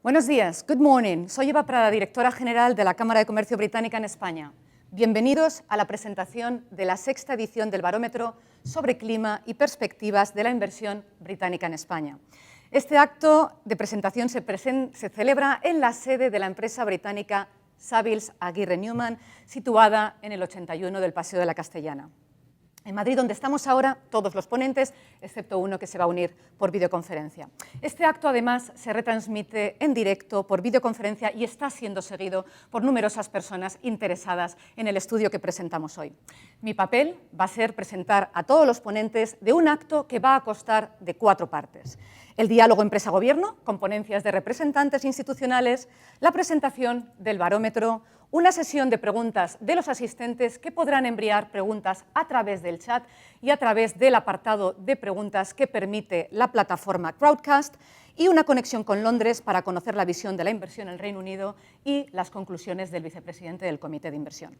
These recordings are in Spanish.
Buenos días, good morning. Soy Eva Prada, directora general de la Cámara de Comercio Británica en España. Bienvenidos a la presentación de la sexta edición del Barómetro sobre clima y perspectivas de la inversión británica en España. Este acto de presentación se celebra en la sede de la empresa británica Savills Aguirre Newman, situada en el 81 del Paseo de la Castellana. En Madrid, donde estamos ahora, todos los ponentes, excepto uno que se va a unir por videoconferencia. Este acto, además, se retransmite en directo por videoconferencia y está siendo seguido por numerosas personas interesadas en el estudio que presentamos hoy. Mi papel va a ser presentar a todos los ponentes de un acto que va a constar de 4 partes. El diálogo empresa-gobierno, con ponencias de representantes institucionales, la presentación del barómetro, una sesión de preguntas de los asistentes que podrán enviar preguntas a través del chat y a través del apartado de preguntas que permite la plataforma Crowdcast y una conexión con Londres para conocer la visión de la inversión en el Reino Unido y las conclusiones del vicepresidente del Comité de Inversión.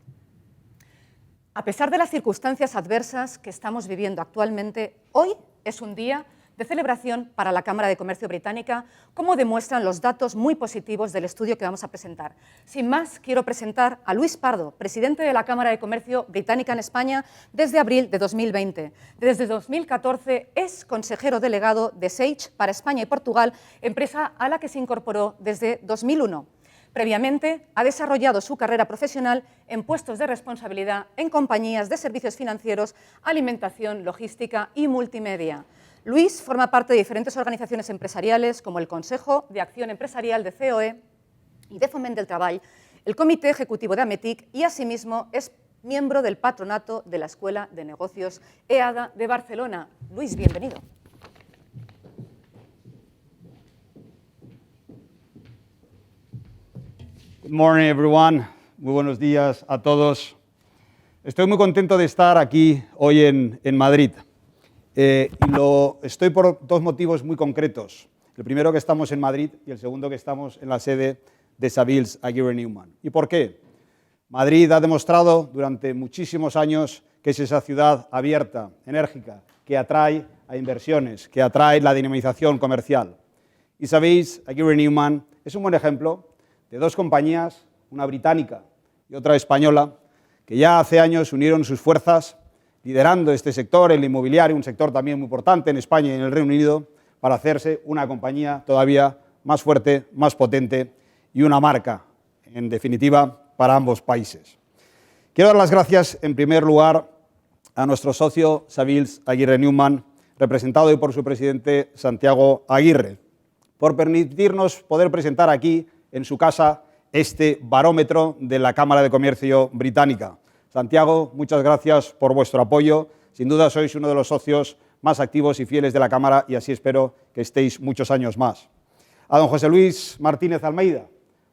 A pesar de las circunstancias adversas que estamos viviendo actualmente, hoy es un día de celebración para la Cámara de Comercio Británica, como demuestran los datos muy positivos del estudio que vamos a presentar. Sin más, quiero presentar a Luis Pardo, presidente de la Cámara de Comercio Británica en España desde abril de 2020. Desde 2014 es consejero delegado de Sage para España y Portugal, empresa a la que se incorporó desde 2001. Previamente, ha desarrollado su carrera profesional en puestos de responsabilidad en compañías de servicios financieros, alimentación, logística y multimedia. Luis forma parte de diferentes organizaciones empresariales como el Consejo de Acción Empresarial de COE y de Foment del Treball, el Comité Ejecutivo de Ametic y asimismo es miembro del patronato de la Escuela de Negocios EADA de Barcelona. Luis, bienvenido. Good morning, everyone. Muy buenos días a todos. Estoy muy contento de estar aquí hoy en Madrid. Y lo estoy por 2 motivos muy concretos. El primero, que estamos en Madrid, y el segundo, que estamos en la sede de Savills Aguirre Newman. ¿Y por qué? Madrid ha demostrado durante muchísimos años que es esa ciudad abierta, enérgica, que atrae a inversiones, que atrae la dinamización comercial. Y Savills Aguirre Newman es un buen ejemplo de 2 compañías, una británica y otra española, que ya hace años unieron sus fuerzas liderando este sector, el inmobiliario, un sector también muy importante en España y en el Reino Unido, para hacerse una compañía todavía más fuerte, más potente y una marca, en definitiva, para ambos países. Quiero dar las gracias, en primer lugar, a nuestro socio Savills Aguirre Newman, representado hoy por su presidente Santiago Aguirre, por permitirnos poder presentar aquí, en su casa, este barómetro de la Cámara de Comercio Británica. Santiago, muchas gracias por vuestro apoyo. Sin duda sois uno de los socios más activos y fieles de la Cámara y así espero que estéis muchos años más. A don José Luis Martínez Almeida,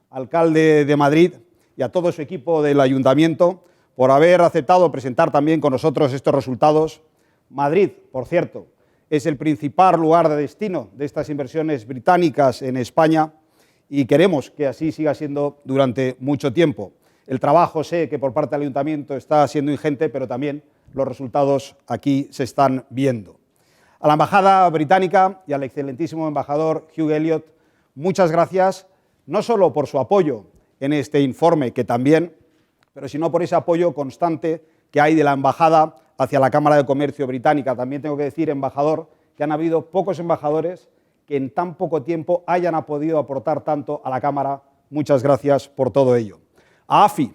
alcalde de Madrid, y a todo su equipo del Ayuntamiento por haber aceptado presentar también con nosotros estos resultados. Madrid, por cierto, es el principal lugar de destino de estas inversiones británicas en España y queremos que así siga siendo durante mucho tiempo. El trabajo, sé que por parte del Ayuntamiento está siendo ingente, pero también los resultados aquí se están viendo. A la Embajada Británica y al excelentísimo embajador Hugh Elliott, muchas gracias, no solo por su apoyo en este informe, que también, pero sino por ese apoyo constante que hay de la Embajada hacia la Cámara de Comercio Británica. También tengo que decir, embajador, que han habido pocos embajadores que en tan poco tiempo hayan podido aportar tanto a la Cámara. Muchas gracias por todo ello. A AFI,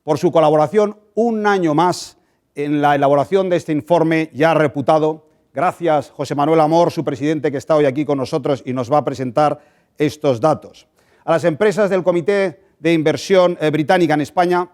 por su colaboración un año más en la elaboración de este informe ya reputado. Gracias, José Manuel Amor, su presidente, que está hoy aquí con nosotros y nos va a presentar estos datos. A las empresas del Comité de Inversión Británica en España,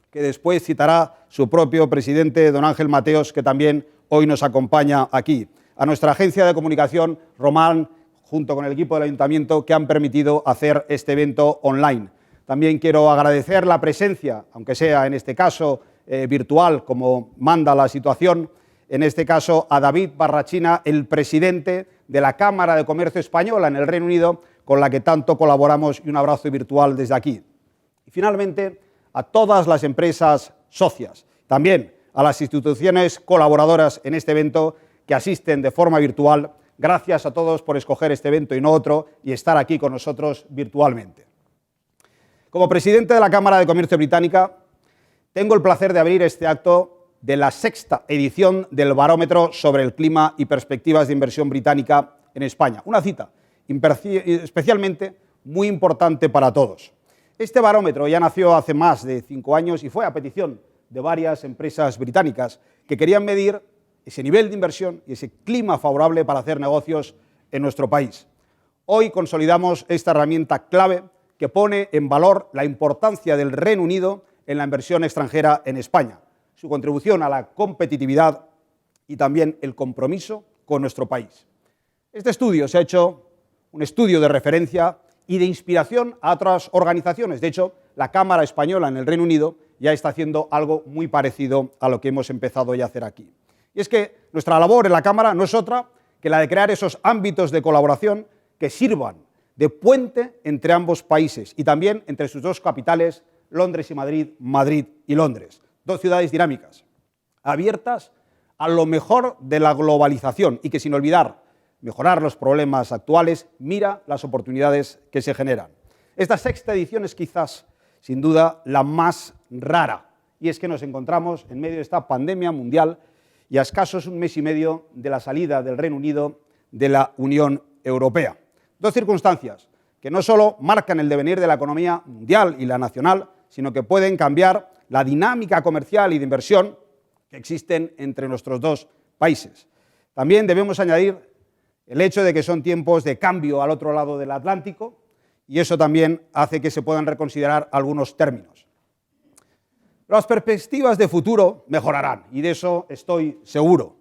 que después citará su propio presidente, don Ángel Mateos, que también hoy nos acompaña aquí. A nuestra agencia de comunicación, Román, junto con el equipo del Ayuntamiento, que han permitido hacer este evento online. También quiero agradecer la presencia, aunque sea en este caso virtual, como manda la situación, en este caso a David Barrachina, el presidente de la Cámara de Comercio Española en el Reino Unido, con la que tanto colaboramos, y un abrazo virtual desde aquí. Y finalmente, a todas las empresas socias, también a las instituciones colaboradoras en este evento que asisten de forma virtual, Gracias a todos por escoger este evento y no otro y estar aquí con nosotros virtualmente. Como presidente de la Cámara de Comercio Británica, tengo el placer de abrir este acto de la 6ª edición del Barómetro sobre el clima y perspectivas de inversión británica en España. Una cita especialmente muy importante para todos. Este barómetro ya nació hace más de 5 años y fue a petición de varias empresas británicas que querían medir ese nivel de inversión y ese clima favorable para hacer negocios en nuestro país. Hoy consolidamos esta herramienta clave que pone en valor la importancia del Reino Unido en la inversión extranjera en España, su contribución a la competitividad y también el compromiso con nuestro país. Este estudio se ha hecho un estudio de referencia y de inspiración a otras organizaciones. De hecho, la Cámara Española en el Reino Unido ya está haciendo algo muy parecido a lo que hemos empezado ya a hacer aquí. Y es que nuestra labor en la Cámara no es otra que la de crear esos ámbitos de colaboración que sirvan de puente entre ambos países y también entre sus dos capitales, Londres y Madrid, Madrid y Londres. Dos ciudades dinámicas, abiertas a lo mejor de la globalización y que, sin olvidar mejorar los problemas actuales, mira las oportunidades que se generan. Esta 6ª edición es quizás, sin duda, la más rara, y es que nos encontramos en medio de esta pandemia mundial y a escasos un mes y medio de la salida del Reino Unido de la Unión Europea. Dos circunstancias que no solo marcan el devenir de la economía mundial y la nacional, sino que pueden cambiar la dinámica comercial y de inversión que existen entre nuestros dos países. También debemos añadir el hecho de que son tiempos de cambio al otro lado del Atlántico y eso también hace que se puedan reconsiderar algunos términos. Las perspectivas de futuro mejorarán y de eso estoy seguro.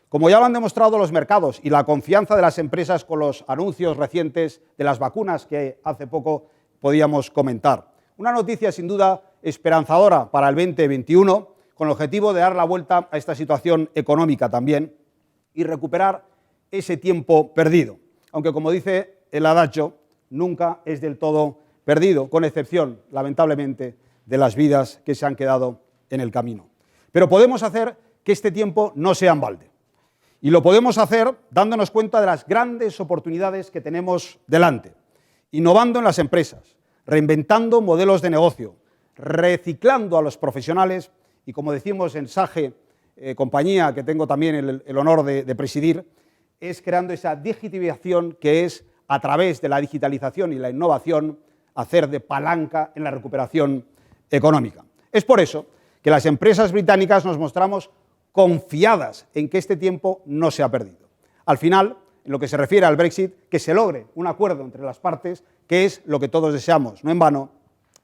Como ya lo han demostrado los mercados y la confianza de las empresas con los anuncios recientes de las vacunas que hace poco podíamos comentar. Una noticia sin duda esperanzadora para el 2021 con el objetivo de dar la vuelta a esta situación económica también y recuperar ese tiempo perdido. Aunque, como dice el adagio, nunca es del todo perdido, con excepción, lamentablemente, de las vidas que se han quedado en el camino. Pero podemos hacer que este tiempo no sea en balde. Y lo podemos hacer dándonos cuenta de las grandes oportunidades que tenemos delante, innovando en las empresas, reinventando modelos de negocio, reciclando a los profesionales y, como decimos en SAGE, compañía que tengo también el honor de presidir, es creando esa digitalización que es, a través de la digitalización y la innovación, hacer de palanca en la recuperación económica. Es por eso que las empresas británicas nos mostramos confiadas en que este tiempo no se ha perdido. Al final, en lo que se refiere al Brexit, que se logre un acuerdo entre las partes, que es lo que todos deseamos. No en vano,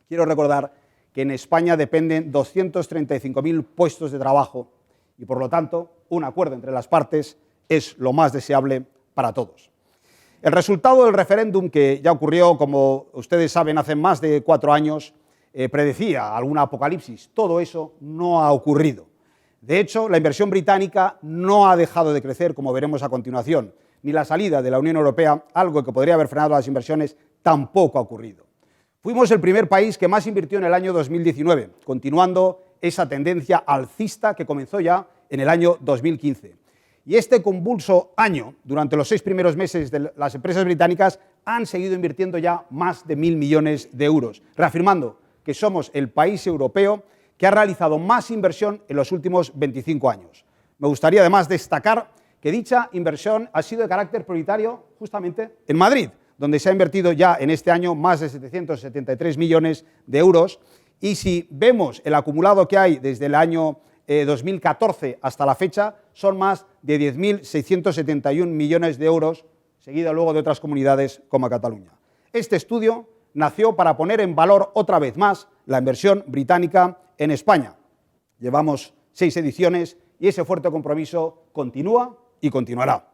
quiero recordar que en España dependen 235.000 puestos de trabajo y, por lo tanto, un acuerdo entre las partes es lo más deseable para todos. El resultado del referéndum, que ya ocurrió, como ustedes saben, hace más de 4 años, predecía algún apocalipsis. Todo eso no ha ocurrido. De hecho, la inversión británica no ha dejado de crecer, como veremos a continuación, ni la salida de la Unión Europea, algo que podría haber frenado las inversiones, tampoco ha ocurrido. Fuimos el primer país que más invirtió en el año 2019, continuando esa tendencia alcista que comenzó ya en el año 2015. Y este convulso año, durante los 6 primeros meses de las empresas británicas, han seguido invirtiendo ya más de 1.000 millones de euros, reafirmando que somos el país europeo que ha realizado más inversión en los últimos 25 años. Me gustaría además destacar que dicha inversión ha sido de carácter prioritario justamente en Madrid, donde se ha invertido ya en este año más de 773 millones de euros. Y si vemos el acumulado que hay desde el año 2014 hasta la fecha, son más de 10.671 millones de euros, seguido luego de otras comunidades como Cataluña. Este estudio nació para poner en valor otra vez más la inversión británica en España. Llevamos 6 ediciones y ese fuerte compromiso continúa y continuará.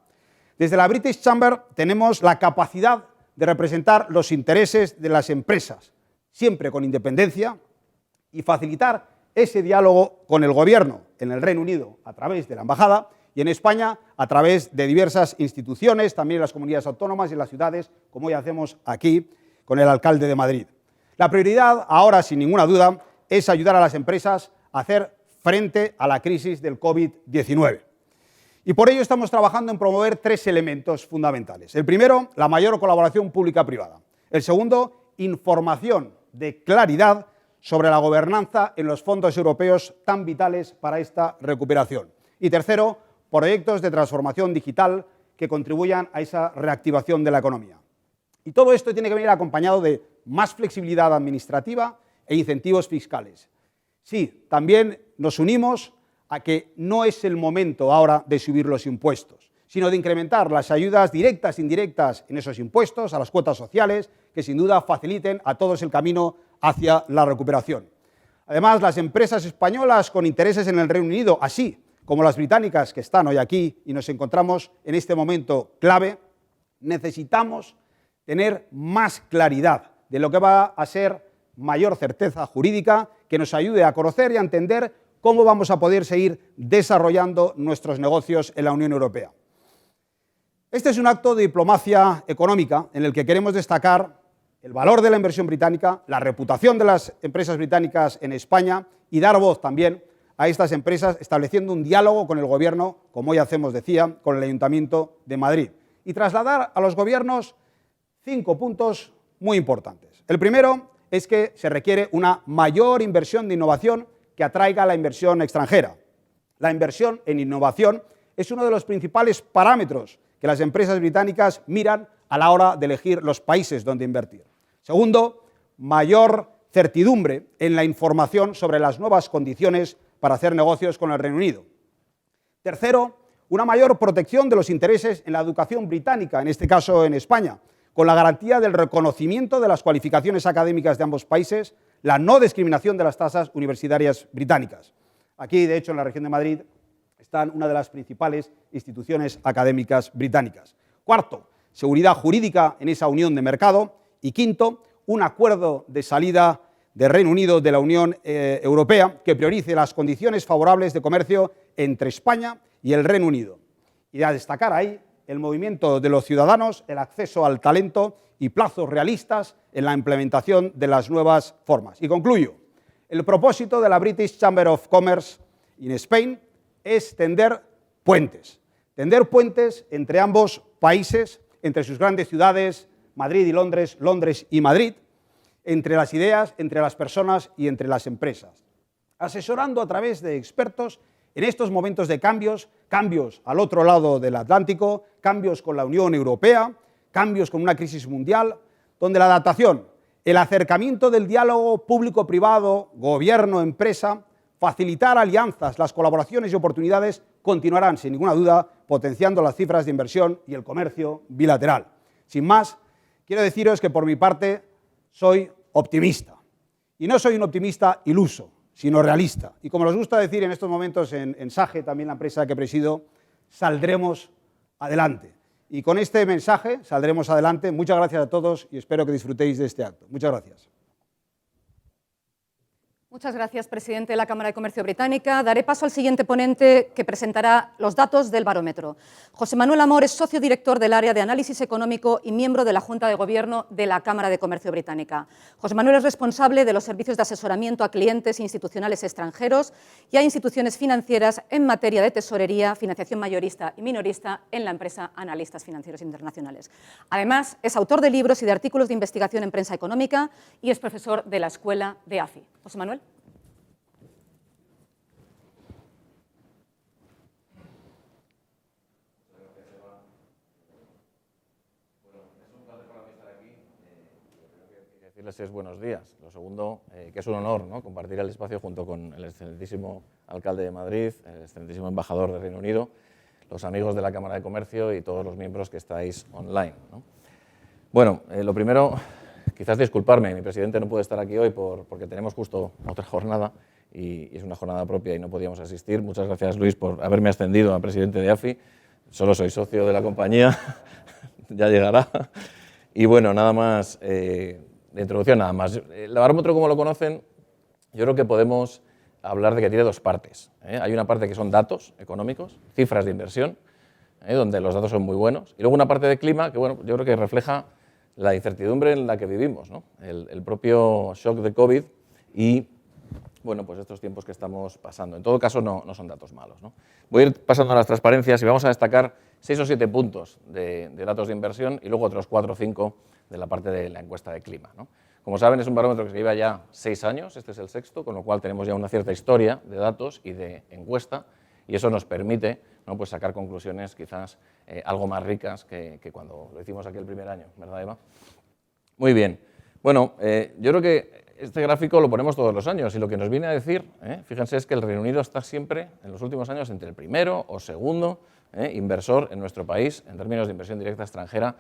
Desde la British Chamber tenemos la capacidad de representar los intereses de las empresas, siempre con independencia, y facilitar ese diálogo con el Gobierno en el Reino Unido a través de la Embajada y en España a través de diversas instituciones, también en las comunidades autónomas y en las ciudades, como hoy hacemos aquí con el alcalde de Madrid. La prioridad ahora, sin ninguna duda, es ayudar a las empresas a hacer frente a la crisis del COVID-19. Y por ello estamos trabajando en promover 3 elementos fundamentales. El primero, la mayor colaboración pública-privada. El segundo, información de claridad sobre la gobernanza en los fondos europeos tan vitales para esta recuperación. Y tercero, proyectos de transformación digital que contribuyan a esa reactivación de la economía. Y todo esto tiene que venir acompañado de más flexibilidad administrativa e incentivos fiscales. Sí, también nos unimos a que no es el momento ahora de subir los impuestos, sino de incrementar las ayudas directas e indirectas en esos impuestos, a las cuotas sociales, que sin duda faciliten a todos el camino hacia la recuperación. Además, las empresas españolas con intereses en el Reino Unido, así como las británicas que están hoy aquí y nos encontramos en este momento clave, necesitamos tener más claridad de lo que va a ser mayor certeza jurídica que nos ayude a conocer y a entender cómo vamos a poder seguir desarrollando nuestros negocios en la Unión Europea. Este es un acto de diplomacia económica en el que queremos destacar el valor de la inversión británica, la reputación de las empresas británicas en España y dar voz también a estas empresas estableciendo un diálogo con el Gobierno, como hoy hacemos, decía, con el Ayuntamiento de Madrid. Y trasladar a los gobiernos 5 puntos muy importantes. El primero es que se requiere una mayor inversión de innovación que atraiga la inversión extranjera. La inversión en innovación es uno de los principales parámetros que las empresas británicas miran a la hora de elegir los países donde invertir. Segundo, mayor certidumbre en la información sobre las nuevas condiciones para hacer negocios con el Reino Unido. Tercero, una mayor protección de los intereses en la educación británica, en este caso en España, con la garantía del reconocimiento de las cualificaciones académicas de ambos países, la no discriminación de las tasas universitarias británicas. Aquí, de hecho, en la región de Madrid, están una de las principales instituciones académicas británicas. Cuarto, seguridad jurídica en esa unión de mercado. Y quinto, un acuerdo de salida del Reino Unido de la Unión Europea que priorice las condiciones favorables de comercio entre España y el Reino Unido. Y a destacar ahí el movimiento de los ciudadanos, el acceso al talento y plazos realistas en la implementación de las nuevas formas. Y concluyo, el propósito de la British Chamber of Commerce in Spain es tender puentes entre ambos países, entre sus grandes ciudades, Madrid y Londres, Londres y Madrid, entre las ideas, entre las personas y entre las empresas, asesorando a través de expertos en estos momentos de cambios al otro lado del Atlántico, cambios con la Unión Europea, cambios con una crisis mundial, donde la adaptación, el acercamiento del diálogo público-privado, gobierno-empresa, facilitar alianzas, las colaboraciones y oportunidades continuarán, sin ninguna duda, potenciando las cifras de inversión y el comercio bilateral. Sin más, quiero deciros que por mi parte soy optimista. Y no soy un optimista iluso, sino realista. Y como nos gusta decir en estos momentos en SAGE, también la empresa que presido, saldremos adelante. Y con este mensaje saldremos adelante. Muchas gracias a todos y espero que disfrutéis de este acto. Muchas gracias. Muchas gracias, presidente de la Cámara de Comercio Británica. Daré paso al siguiente ponente que presentará los datos del barómetro. José Manuel Amor es socio director del área de análisis económico y miembro de la Junta de Gobierno de la Cámara de Comercio Británica. José Manuel es responsable de los servicios de asesoramiento a clientes institucionales extranjeros y a instituciones financieras en materia de tesorería, financiación mayorista y minorista en la empresa Analistas Financieros Internacionales. Además, es autor de libros y de artículos de investigación en prensa económica y es profesor de la Escuela de AFI. José Manuel. Decirles es buenos días. Lo segundo, que es un honor, ¿no?, compartir el espacio junto con el excelentísimo alcalde de Madrid, el excelentísimo embajador del Reino Unido, los amigos de la Cámara de Comercio y todos los miembros que estáis online, ¿no? Bueno, lo primero, quizás disculparme, mi presidente no puede estar aquí hoy porque tenemos justo otra jornada y es una jornada propia y no podíamos asistir. Muchas gracias, Luis, por haberme ascendido a presidente de AFI. Solo soy socio de la compañía, ya llegará. Y bueno, nada más, de introducción nada más. El barómetro, como lo conocen, yo creo que podemos hablar de que tiene dos partes, ¿eh? Hay una parte que son datos económicos, cifras de inversión, donde los datos son muy buenos, y luego una parte de clima que, bueno, yo creo que refleja la incertidumbre en la que vivimos, ¿no? El propio shock de COVID y bueno, pues estos tiempos que estamos pasando. En todo caso, no son datos malos, ¿no? Voy a ir pasando a las transparencias y vamos a destacar 6 o 7 puntos de datos de inversión y luego otros 4 o 5 de la parte de la encuesta de clima, ¿no? Como saben, es un barómetro que se lleva ya 6 años, este es el sexto, con lo cual tenemos ya una cierta historia de datos y de encuesta, y eso nos permite, ¿no?, pues sacar conclusiones quizás algo más ricas que cuando lo hicimos aquí el primer año, ¿verdad, Eva? Muy bien. Bueno, yo creo que este gráfico lo ponemos todos los años y lo que nos viene a decir, fíjense, es que el Reino Unido está siempre, en los últimos años, entre el primero o segundo inversor en nuestro país en términos de inversión directa extranjera,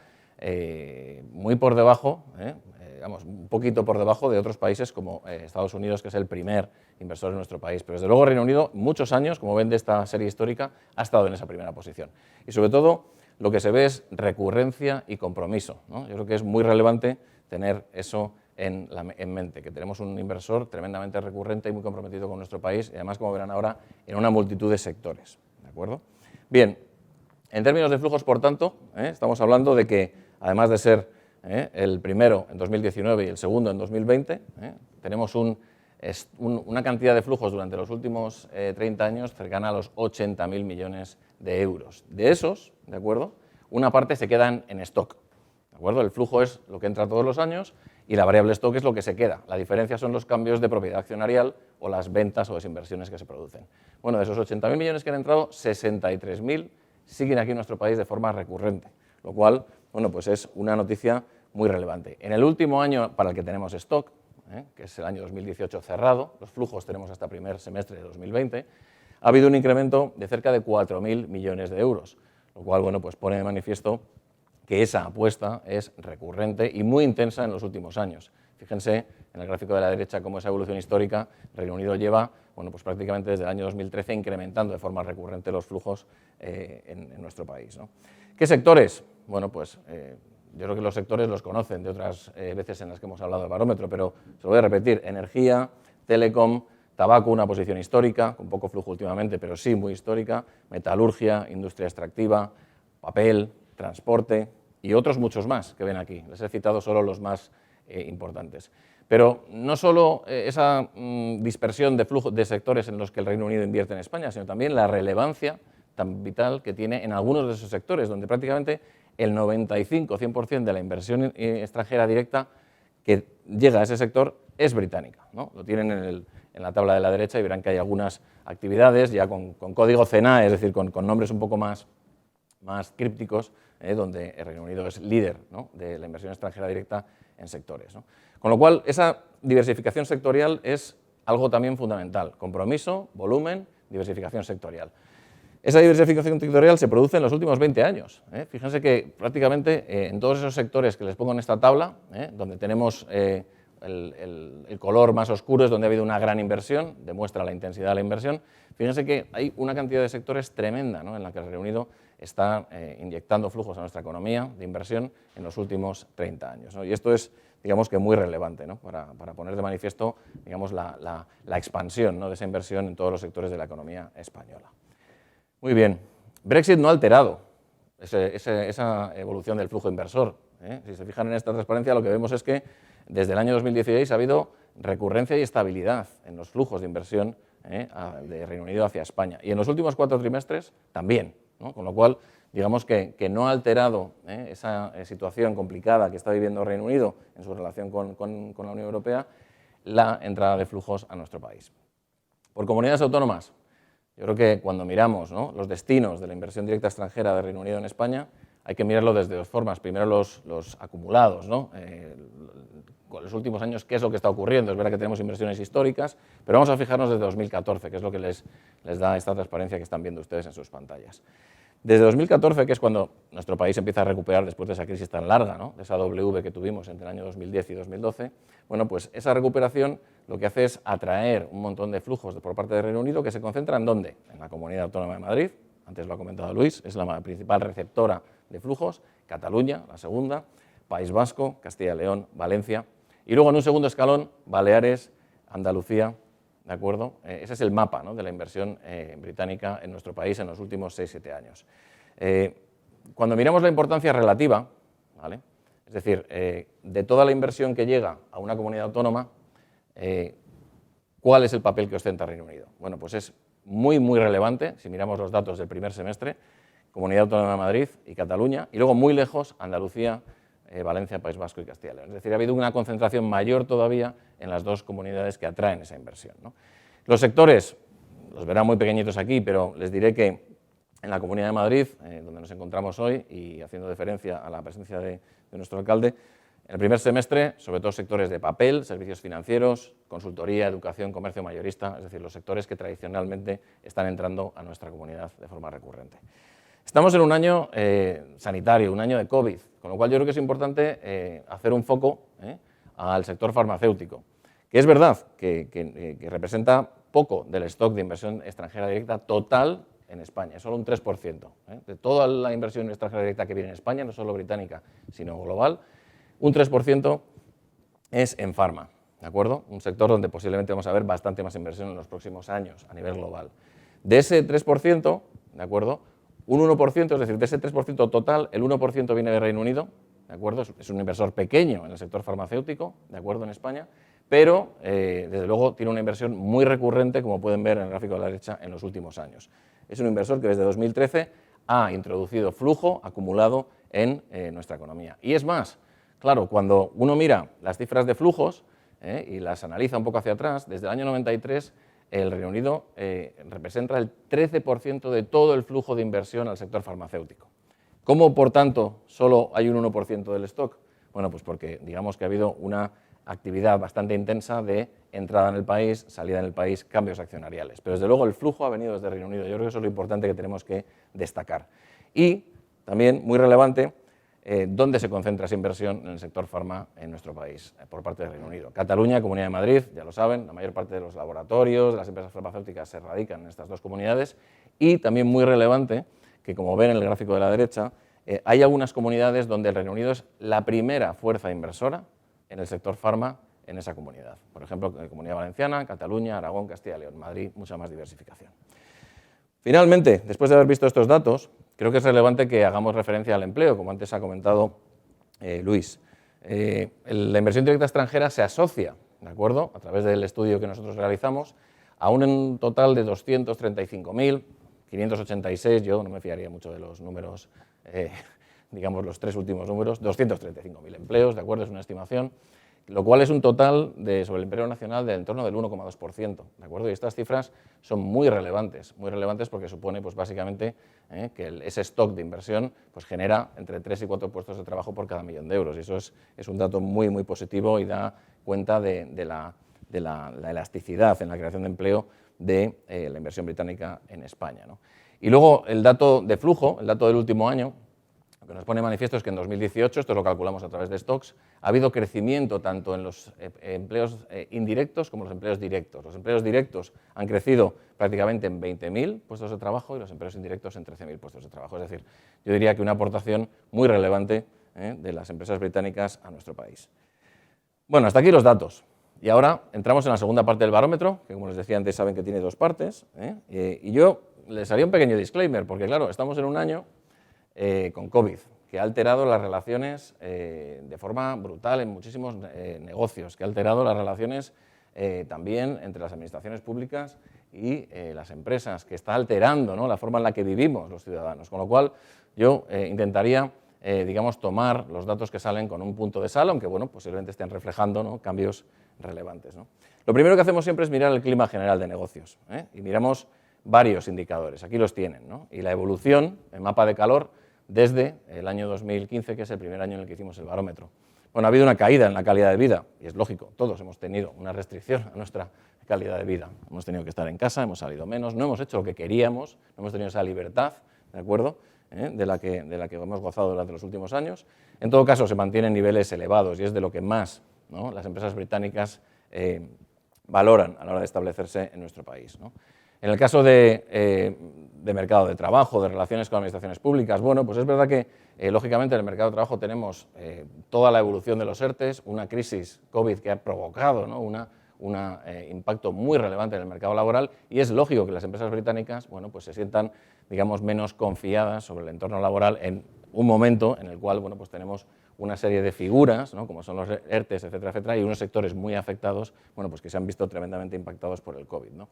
muy por debajo, vamos, un poquito por debajo de otros países como Estados Unidos, que es el primer inversor en nuestro país. Pero desde luego Reino Unido, muchos años, como ven de esta serie histórica, ha estado en esa primera posición. Y sobre todo, lo que se ve es recurrencia y compromiso, ¿no? Yo creo que es muy relevante tener eso en mente, que tenemos un inversor tremendamente recurrente y muy comprometido con nuestro país, y además, como verán ahora, en una multitud de sectores, ¿de acuerdo? Bien, en términos de flujos, por tanto, estamos hablando de que, además de ser el primero en 2019 y el segundo en 2020, tenemos una cantidad de flujos durante los últimos 30 años cercana a los 80.000 millones de euros. De esos, ¿de acuerdo?, una parte se quedan en stock, ¿de acuerdo? El flujo es lo que entra todos los años y la variable stock es lo que se queda. La diferencia son los cambios de propiedad accionarial o las ventas o desinversiones que se producen. Bueno, de esos 80.000 millones que han entrado, 63.000 siguen aquí en nuestro país de forma recurrente, lo cual, bueno, pues es una noticia muy relevante. En el último año para el que tenemos stock, que es el año 2018 cerrado, los flujos tenemos hasta primer semestre de 2020, ha habido un incremento de cerca de 4.000 millones de euros, lo cual, bueno, pues pone de manifiesto que esa apuesta es recurrente y muy intensa en los últimos años. Fíjense en el gráfico de la derecha cómo esa evolución histórica, Reino Unido lleva, bueno, pues prácticamente desde el año 2013 incrementando de forma recurrente los flujos en nuestro país, ¿no? ¿Qué sectores? Bueno, pues yo creo que los sectores los conocen de otras veces en las que hemos hablado del barómetro, pero se lo voy a repetir: energía, telecom, tabaco, una posición histórica, con poco flujo últimamente, pero sí muy histórica, metalurgia, industria extractiva, papel, transporte y otros muchos más que ven aquí. Les he citado solo los más importantes. Pero no solo esa dispersión de flujo de sectores en los que el Reino Unido invierte en España, sino también la relevancia tan vital que tiene en algunos de esos sectores, donde prácticamente el 95-100% de la inversión extranjera directa que llega a ese sector es británica, ¿no? Lo tienen en la tabla de la derecha y verán que hay algunas actividades ya con código CENA, es decir, con nombres un poco más crípticos, donde el Reino Unido es líder, ¿no?, de la inversión extranjera directa en sectores, ¿no? Con lo cual, esa diversificación sectorial es algo también fundamental: compromiso, volumen, diversificación sectorial. Esa diversificación sectorial se produce en los últimos 20 años. Fíjense que prácticamente en todos esos sectores que les pongo en esta tabla, donde tenemos el color más oscuro es donde ha habido una gran inversión, demuestra la intensidad de la inversión. Fíjense que hay una cantidad de sectores tremenda, ¿no?, en la que el Reino Unido está inyectando flujos a nuestra economía de inversión en los últimos 30 años, ¿no? Y esto es, digamos, que muy relevante, ¿no?, para poner de manifiesto, digamos, la expansión, ¿no?, de esa inversión en todos los sectores de la economía española. Muy bien. Brexit no ha alterado esa evolución del flujo inversor. Si se fijan en esta transparencia, lo que vemos es que desde el año 2016 ha habido recurrencia y estabilidad en los flujos de inversión de Reino Unido hacia España. Y en los últimos 4 trimestres también, ¿no? Con lo cual, digamos que no ha alterado esa situación complicada que está viviendo Reino Unido en su relación con la Unión Europea, la entrada de flujos a nuestro país. Por comunidades autónomas, yo creo que cuando miramos, ¿no?, los destinos de la inversión directa extranjera de Reino Unido en España, hay que mirarlo desde 2 formas. Primero, los acumulados, ¿no? Con los últimos años, ¿qué es lo que está ocurriendo? Es verdad que tenemos inversiones históricas, pero vamos a fijarnos desde 2014, que es lo que les da esta transparencia que están viendo ustedes en sus pantallas. Desde 2014, que es cuando nuestro país empieza a recuperar después de esa crisis tan larga, ¿no?, de esa W que tuvimos entre el año 2010 y 2012, bueno, pues esa recuperación lo que hace es atraer un montón de flujos por parte del Reino Unido que se concentran ¿dónde? En la Comunidad Autónoma de Madrid, antes lo ha comentado Luis, es la principal receptora de flujos, Cataluña, la segunda, País Vasco, Castilla y León, Valencia, y luego en un segundo escalón, Baleares, Andalucía, ¿de acuerdo? Ese es el mapa, ¿no?, de la inversión británica en nuestro país en los últimos 6-7 años. Cuando miramos la importancia relativa, ¿vale?, es decir, de toda la inversión que llega a una comunidad autónoma, ¿Cuál es el papel que ostenta Reino Unido? Bueno, pues es muy, muy relevante, si miramos los datos del primer semestre, Comunidad Autónoma de Madrid y Cataluña, y luego muy lejos, Andalucía, Valencia, País Vasco y Castilla y León. Es decir, ha habido una concentración mayor todavía en las dos comunidades que atraen esa inversión, ¿no? Los sectores, los verán muy pequeñitos aquí, pero les diré que en la Comunidad de Madrid, donde nos encontramos hoy, y haciendo deferencia a la presencia de nuestro alcalde, en el primer semestre, sobre todo sectores de papel, servicios financieros, consultoría, educación, comercio mayorista, es decir, los sectores que tradicionalmente están entrando a nuestra comunidad de forma recurrente. Estamos en un año sanitario, un año de COVID, con lo cual yo creo que es importante hacer un foco al sector farmacéutico, que es verdad que representa poco del stock de inversión extranjera directa total en España, solo un 3%. De toda la inversión extranjera directa que viene en España, no solo británica, sino global, un 3% es en farma, ¿de acuerdo? Un sector donde posiblemente vamos a ver bastante más inversión en los próximos años a nivel global. De ese 3%, ¿de acuerdo?, un 1%, es decir, de ese 3% total, el 1% viene de Reino Unido, ¿de acuerdo? Es un inversor pequeño en el sector farmacéutico, ¿de acuerdo?, en España, pero desde luego tiene una inversión muy recurrente, como pueden ver en el gráfico de la derecha, en los últimos años. Es un inversor que desde 2013 ha introducido flujo acumulado en nuestra economía. Y es más, claro, cuando uno mira las cifras de flujos y las analiza un poco hacia atrás, desde el año 93 el Reino Unido representa el 13% de todo el flujo de inversión al sector farmacéutico. ¿Cómo, por tanto, solo hay un 1% del stock? Bueno, pues porque digamos que ha habido una actividad bastante intensa de entrada en el país, salida en el país, cambios accionariales. Pero desde luego el flujo ha venido desde Reino Unido. Yo creo que eso es lo importante que tenemos que destacar. Y también, muy relevante, dónde se concentra esa inversión en el sector farma en nuestro país, por parte del Reino Unido. Cataluña, Comunidad de Madrid, ya lo saben, la mayor parte de los laboratorios, de las empresas farmacéuticas se radican en estas dos comunidades. Y también muy relevante, que como ven en el gráfico de la derecha, hay algunas comunidades donde el Reino Unido es la primera fuerza inversora en el sector farma en esa comunidad. Por ejemplo, Comunidad Valenciana, Cataluña, Aragón, Castilla y León, Madrid, mucha más diversificación. Finalmente, después de haber visto estos datos, creo que es relevante que hagamos referencia al empleo, como antes ha comentado Luis. La inversión directa extranjera se asocia, ¿de acuerdo?, a través del estudio que nosotros realizamos, a un total de 235.586, yo no me fiaría mucho de los números, digamos los tres últimos números, 235.000 empleos, ¿de acuerdo?, es una estimación, lo cual es un total sobre el empleo nacional del entorno del 1,2%, ¿de acuerdo? Y estas cifras son muy relevantes porque supone, pues básicamente, que ese stock de inversión pues genera entre 3 y 4 puestos de trabajo por cada millón de euros, y eso es un dato muy, muy positivo y da cuenta de la elasticidad en la creación de empleo de la inversión británica en España, ¿no? Y luego el dato de flujo, el dato del último año, lo que nos pone manifiesto es que en 2018, esto lo calculamos a través de stocks, ha habido crecimiento tanto en los empleos indirectos como en los empleos directos. Los empleos directos han crecido prácticamente en 20.000 puestos de trabajo y los empleos indirectos en 13.000 puestos de trabajo. Es decir, yo diría que una aportación muy relevante de las empresas británicas a nuestro país. Bueno, hasta aquí los datos. Y ahora entramos en la segunda parte del barómetro, que como les decía antes saben que tiene dos partes. Y yo les haría un pequeño disclaimer, porque claro, estamos en un año con COVID, que ha alterado las relaciones de forma brutal en muchísimos negocios, que ha alterado las relaciones también entre las administraciones públicas y las empresas, que está alterando, ¿no?, la forma en la que vivimos los ciudadanos. Con lo cual, yo intentaría, digamos, tomar los datos que salen con un punto de sal, aunque bueno, posiblemente estén reflejando, ¿no?, cambios relevantes, ¿no? Lo primero que hacemos siempre es mirar el clima general de negocios, y miramos varios indicadores. Aquí los tienen, ¿no? Y la evolución, el mapa de calor, desde el año 2015, que es el primer año en el que hicimos el barómetro. Bueno, ha habido una caída en la calidad de vida, y es lógico, todos hemos tenido una restricción a nuestra calidad de vida. Hemos tenido que estar en casa, hemos salido menos, no hemos hecho lo que queríamos, no hemos tenido esa libertad, ¿de acuerdo?, de la que hemos gozado durante los últimos años. En todo caso, se mantienen niveles elevados y es de lo que más, ¿no?, las empresas británicas valoran a la hora de establecerse en nuestro país, ¿no? En el caso de mercado de trabajo, de relaciones con administraciones públicas, bueno, pues es verdad que, lógicamente, en el mercado de trabajo tenemos toda la evolución de los ERTEs, una crisis COVID que ha provocado, ¿no?, un impacto muy relevante en el mercado laboral, y es lógico que las empresas británicas, bueno, pues se sientan, digamos, menos confiadas sobre el entorno laboral en un momento en el cual, bueno, pues tenemos una serie de figuras, ¿no?, como son los ERTEs, etcétera, etcétera, y unos sectores muy afectados, bueno, pues que se han visto tremendamente impactados por el COVID, ¿no?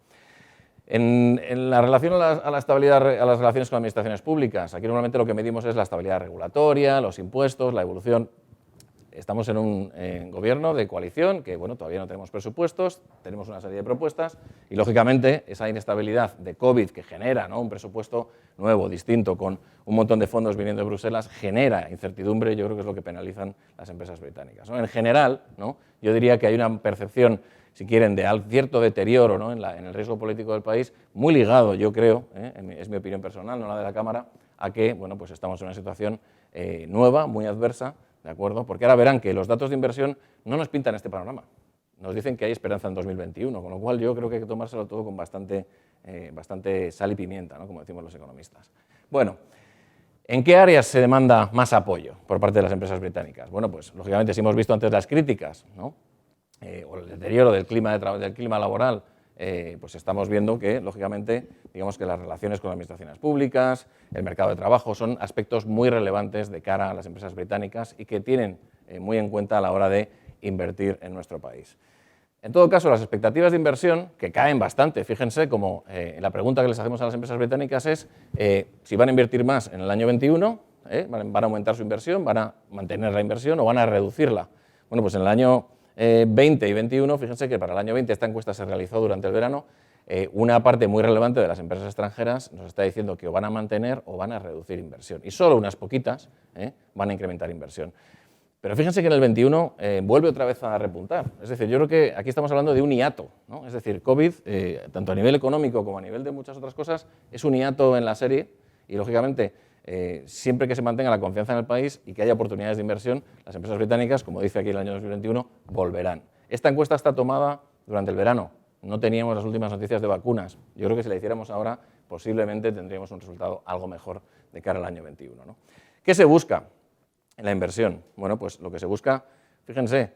En la relación a la estabilidad, a las relaciones con administraciones públicas, aquí normalmente lo que medimos es la estabilidad regulatoria, los impuestos, la evolución. Estamos en un gobierno de coalición que, bueno, todavía no tenemos presupuestos, tenemos una serie de propuestas y, lógicamente, esa inestabilidad de COVID que genera, ¿no?, un presupuesto nuevo, distinto, con un montón de fondos viniendo de Bruselas, genera incertidumbre. Yo creo que es lo que penalizan las empresas británicas, ¿no? En general, ¿no?, yo diría que hay una percepción, si quieren, de cierto deterioro, ¿no?, en el riesgo político del país, muy ligado, yo creo, es mi opinión personal, no la de la Cámara, a que, bueno, pues estamos en una situación nueva, muy adversa, ¿de acuerdo? Porque ahora verán que los datos de inversión no nos pintan este panorama. Nos dicen que hay esperanza en 2021, con lo cual yo creo que hay que tomárselo todo con bastante sal y pimienta, ¿no?, como decimos los economistas. Bueno, ¿en qué áreas se demanda más apoyo por parte de las empresas británicas? Bueno, pues lógicamente, si hemos visto antes las críticas, ¿no?, o el deterioro del clima laboral, pues estamos viendo que, lógicamente, digamos que las relaciones con las administraciones públicas, el mercado de trabajo, son aspectos muy relevantes de cara a las empresas británicas y que tienen muy en cuenta a la hora de invertir en nuestro país. En todo caso, las expectativas de inversión, que caen bastante, fíjense, como la pregunta que les hacemos a las empresas británicas es si van a invertir más en el año 21, van a aumentar su inversión, van a mantener la inversión o van a reducirla. Bueno, pues en el año 20 y 21, fíjense que para el año 20 esta encuesta se realizó durante el verano, una parte muy relevante de las empresas extranjeras nos está diciendo que o van a mantener o van a reducir inversión, y solo unas poquitas van a incrementar inversión. Pero fíjense que en el 21 vuelve otra vez a repuntar. Es decir, yo creo que aquí estamos hablando de un hiato, ¿no? Es decir, COVID, tanto a nivel económico como a nivel de muchas otras cosas, es un hiato en la serie y, lógicamente, siempre que se mantenga la confianza en el país y que haya oportunidades de inversión, las empresas británicas, como dice aquí el año 2021, volverán. Esta encuesta está tomada durante el verano. No teníamos las últimas noticias de vacunas. Yo creo que si la hiciéramos ahora, posiblemente tendríamos un resultado algo mejor de cara al año 21, ¿no? ¿Qué se busca en la inversión? Bueno, pues lo que se busca, fíjense,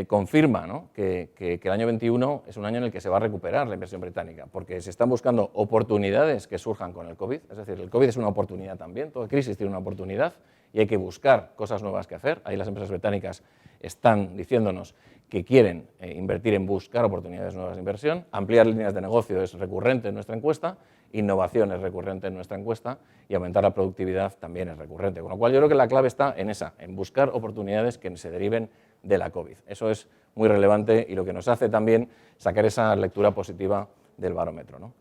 confirma, ¿no?, que el año 21 es un año en el que se va a recuperar la inversión británica, porque se están buscando oportunidades que surjan con el COVID. Es decir, el COVID es una oportunidad también, toda crisis tiene una oportunidad y hay que buscar cosas nuevas que hacer. Ahí las empresas británicas están diciéndonos que quieren invertir en buscar oportunidades nuevas de inversión. Ampliar líneas de negocio es recurrente en nuestra encuesta, innovación es recurrente en nuestra encuesta y aumentar la productividad también es recurrente. Con lo cual yo creo que la clave está en esa, en buscar oportunidades que se deriven de la COVID. Eso es muy relevante y lo que nos hace también sacar esa lectura positiva del barómetro, ¿no?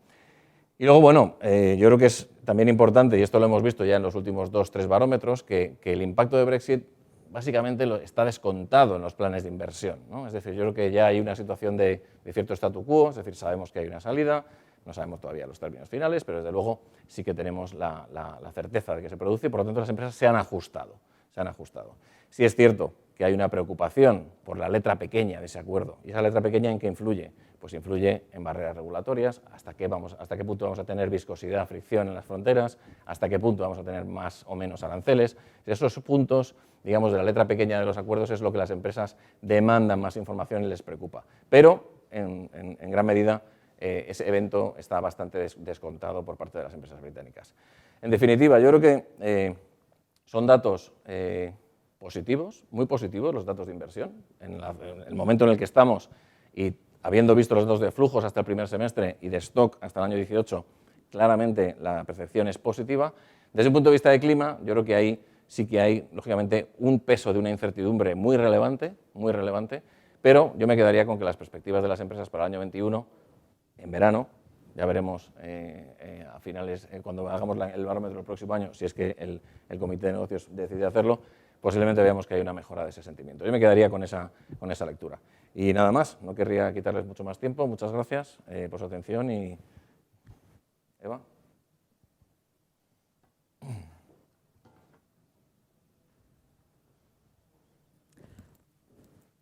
Y luego, bueno, yo creo que es también importante, y esto lo hemos visto ya en los últimos 2-3 barómetros, que el impacto de Brexit básicamente está descontado en los planes de inversión, ¿no? Es decir, yo creo que ya hay una situación de cierto statu quo, es decir, sabemos que hay una salida, no sabemos todavía los términos finales, pero desde luego sí que tenemos la certeza de que se produce y, por lo tanto, las empresas se han ajustado. Sí es cierto que hay una preocupación por la letra pequeña de ese acuerdo. ¿Y esa letra pequeña en qué influye? Pues influye en barreras regulatorias, hasta qué punto vamos a tener viscosidad, fricción en las fronteras, hasta qué punto vamos a tener más o menos aranceles. Esos puntos, digamos, de la letra pequeña de los acuerdos es lo que las empresas demandan más información y les preocupa. Pero, en gran medida, ese evento está bastante descontado por parte de las empresas británicas. En definitiva, yo creo que son datos positivos, muy positivos los datos de inversión. En el momento en el que estamos y habiendo visto los datos de flujos hasta el primer semestre y de stock hasta el año 18, claramente la percepción es positiva. Desde el punto de vista de clima, yo creo que ahí sí que hay, lógicamente, un peso de una incertidumbre muy relevante, pero yo me quedaría con que las perspectivas de las empresas para el año 21, en verano, ya veremos a finales, cuando hagamos el barómetro el próximo año, si es que el Comité de Negocios decide hacerlo, posiblemente veamos que hay una mejora de ese sentimiento. Yo me quedaría con esa lectura. Y nada más, no querría quitarles mucho más tiempo. Muchas gracias por su atención y... Eva.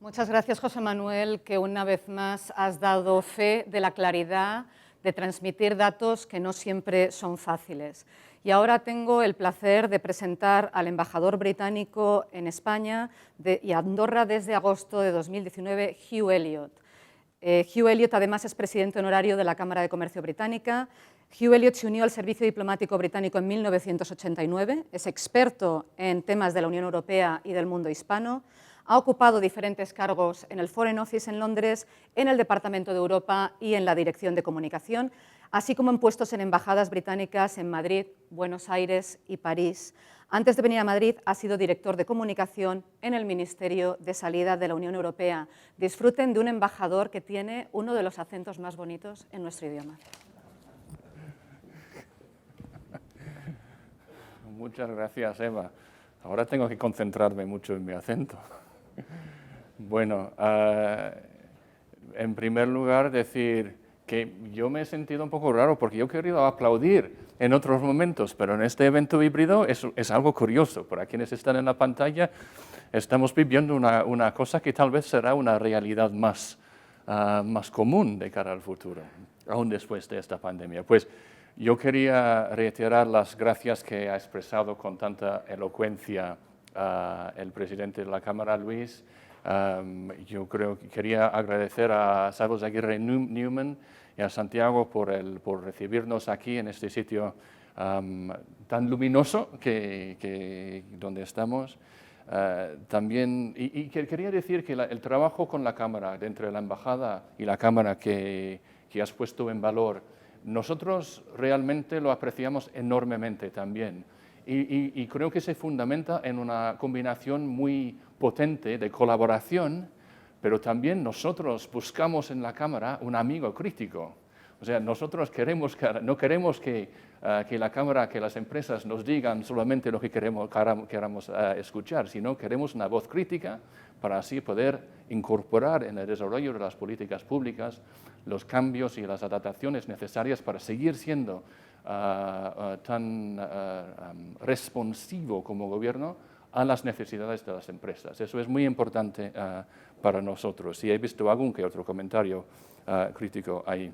Muchas gracias, José Manuel, que una vez más has dado fe de la claridad de transmitir datos que no siempre son fáciles. Y ahora tengo el placer de presentar al embajador británico en España y Andorra desde agosto de 2019, Hugh Elliott. Hugh Elliott, además, es presidente honorario de la Cámara de Comercio Británica, Hugh Elliot se unió al servicio diplomático británico en 1989, es experto en temas de la Unión Europea y del mundo hispano, ha ocupado diferentes cargos en el Foreign Office en Londres, en el Departamento de Europa y en la Dirección de Comunicación, así como en puestos en embajadas británicas en Madrid, Buenos Aires y París. Antes de venir a Madrid ha sido director de comunicación en el Ministerio de Salida de la Unión Europea. Disfruten de un embajador que tiene uno de los acentos más bonitos en nuestro idioma. Muchas gracias, Eva. Ahora tengo que concentrarme mucho en mi acento. Bueno, en primer lugar decir que yo me he sentido un poco raro porque yo he querido aplaudir en otros momentos, pero en este evento híbrido es algo curioso. Para quienes están en la pantalla, estamos viviendo una cosa que tal vez será una realidad más común de cara al futuro, aún después de esta pandemia. Pues yo quería reiterar las gracias que ha expresado con tanta elocuencia el presidente de la Cámara, Luis. Yo creo que quería agradecer a Salvos Aguirre Newman y a Santiago por recibirnos aquí en este sitio tan luminoso donde estamos. También, y quería decir que el trabajo con la Cámara, entre la Embajada y la Cámara que has puesto en valor, nosotros realmente lo apreciamos enormemente también. Y creo que se fundamenta en una combinación muy potente de colaboración, pero también nosotros buscamos en la Cámara un amigo crítico. O sea, nosotros no queremos que la Cámara, que las empresas nos digan solamente lo que queramos escuchar, sino queremos una voz crítica para así poder incorporar en el desarrollo de las políticas públicas los cambios y las adaptaciones necesarias para seguir siendo tan responsivo como gobierno a las necesidades de las empresas. Eso es muy importante para nosotros. Y he visto algún que otro comentario crítico ahí.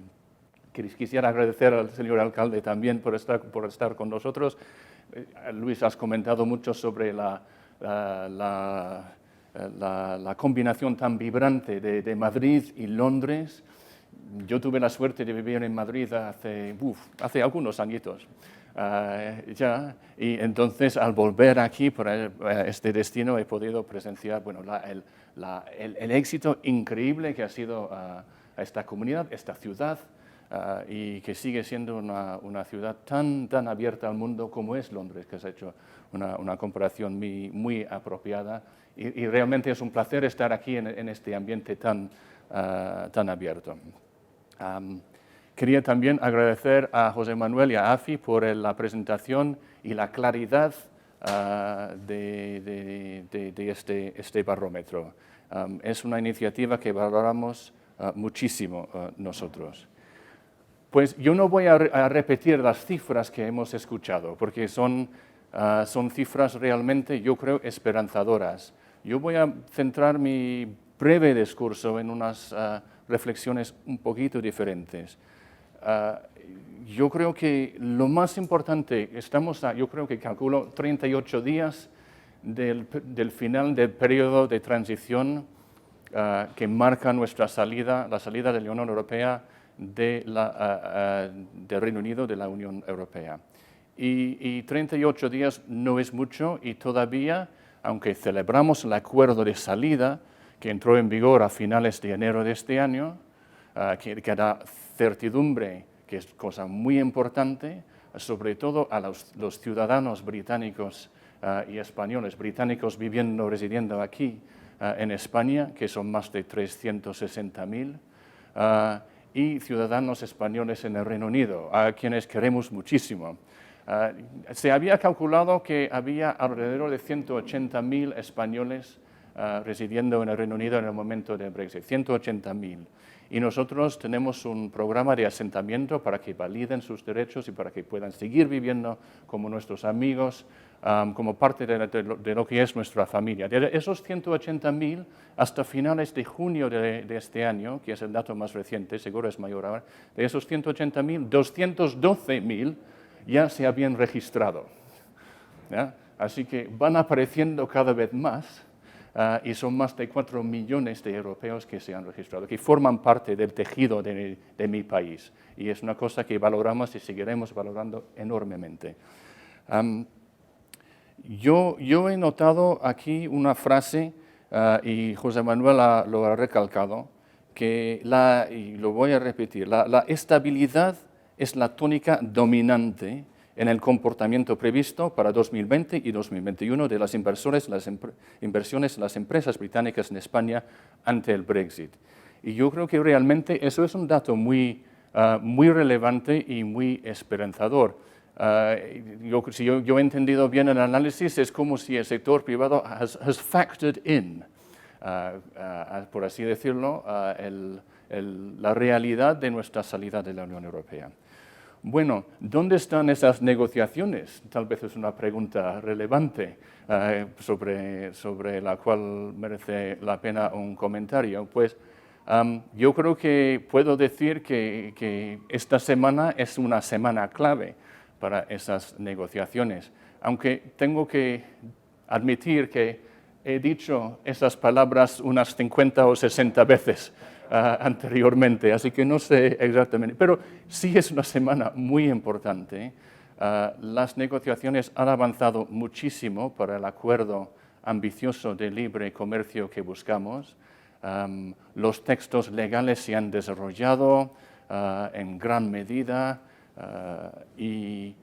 Quisiera agradecer al señor alcalde también por estar con nosotros. Luis, has comentado mucho sobre la combinación tan vibrante de Madrid y Londres. Yo tuve la suerte de vivir en Madrid hace algunos añitos ya, y entonces al volver aquí por este destino he podido presenciar el éxito increíble que ha sido esta comunidad, esta ciudad, y que sigue siendo una ciudad tan abierta al mundo como es Londres, que has hecho una comparación muy apropiada, y realmente es un placer estar aquí en este ambiente tan abierto. Quería también agradecer a José Manuel y a AFI por la presentación y la claridad de este barómetro. Es una iniciativa que valoramos muchísimo nosotros. Pues yo no voy a repetir las cifras que hemos escuchado, porque son cifras realmente, yo creo, esperanzadoras. Yo voy a centrar mi breve discurso en unas reflexiones un poquito diferentes. Yo creo que lo más importante, yo creo que calculo 38 días del final del periodo de transición que marca nuestra salida, la salida de la Unión Europea del Reino Unido de la Unión Europea. Y 38 días no es mucho y todavía, aunque celebramos el acuerdo de salida que entró en vigor a finales de enero de este año, que da certidumbre, que es cosa muy importante, sobre todo a los ciudadanos británicos y españoles, británicos residiendo aquí en España, que son más de 360.000, y ciudadanos españoles en el Reino Unido, a quienes queremos muchísimo. Se había calculado que había alrededor de 180.000 españoles residiendo en el Reino Unido en el momento del Brexit, 180.000. Y nosotros tenemos un programa de asentamiento para que validen sus derechos y para que puedan seguir viviendo como nuestros amigos, como parte de lo que es nuestra familia. De esos 180.000, hasta finales de junio de este año, que es el dato más reciente, seguro es mayor ahora, de esos 180.000, 212.000 ya se habían registrado. ¿Ya? Así que van apareciendo cada vez más. y son más de 4 millones de europeos que se han registrado, que forman parte del tejido de mi país. Y es una cosa que valoramos y seguiremos valorando enormemente. Yo he notado aquí una frase, y José Manuel lo ha recalcado, y lo voy a repetir, la estabilidad es la tónica dominante en el comportamiento previsto para 2020 y 2021 de las inversiones, las empresas británicas en España ante el Brexit. Y yo creo que realmente eso es un dato muy relevante y muy esperanzador. Si yo he entendido bien el análisis, es como si el sector privado has factored in, por así decirlo, la realidad de nuestra salida de la Unión Europea. Bueno, ¿dónde están esas negociaciones? Tal vez es una pregunta relevante sobre la cual merece la pena un comentario. Pues yo creo que puedo decir que esta semana es una semana clave para esas negociaciones, aunque tengo que admitir que he dicho esas palabras unas 50 o 60 veces anteriormente, así que no sé exactamente, pero sí es una semana muy importante. Las negociaciones han avanzado muchísimo para el acuerdo ambicioso de libre comercio que buscamos. Los textos legales se han desarrollado en gran medida y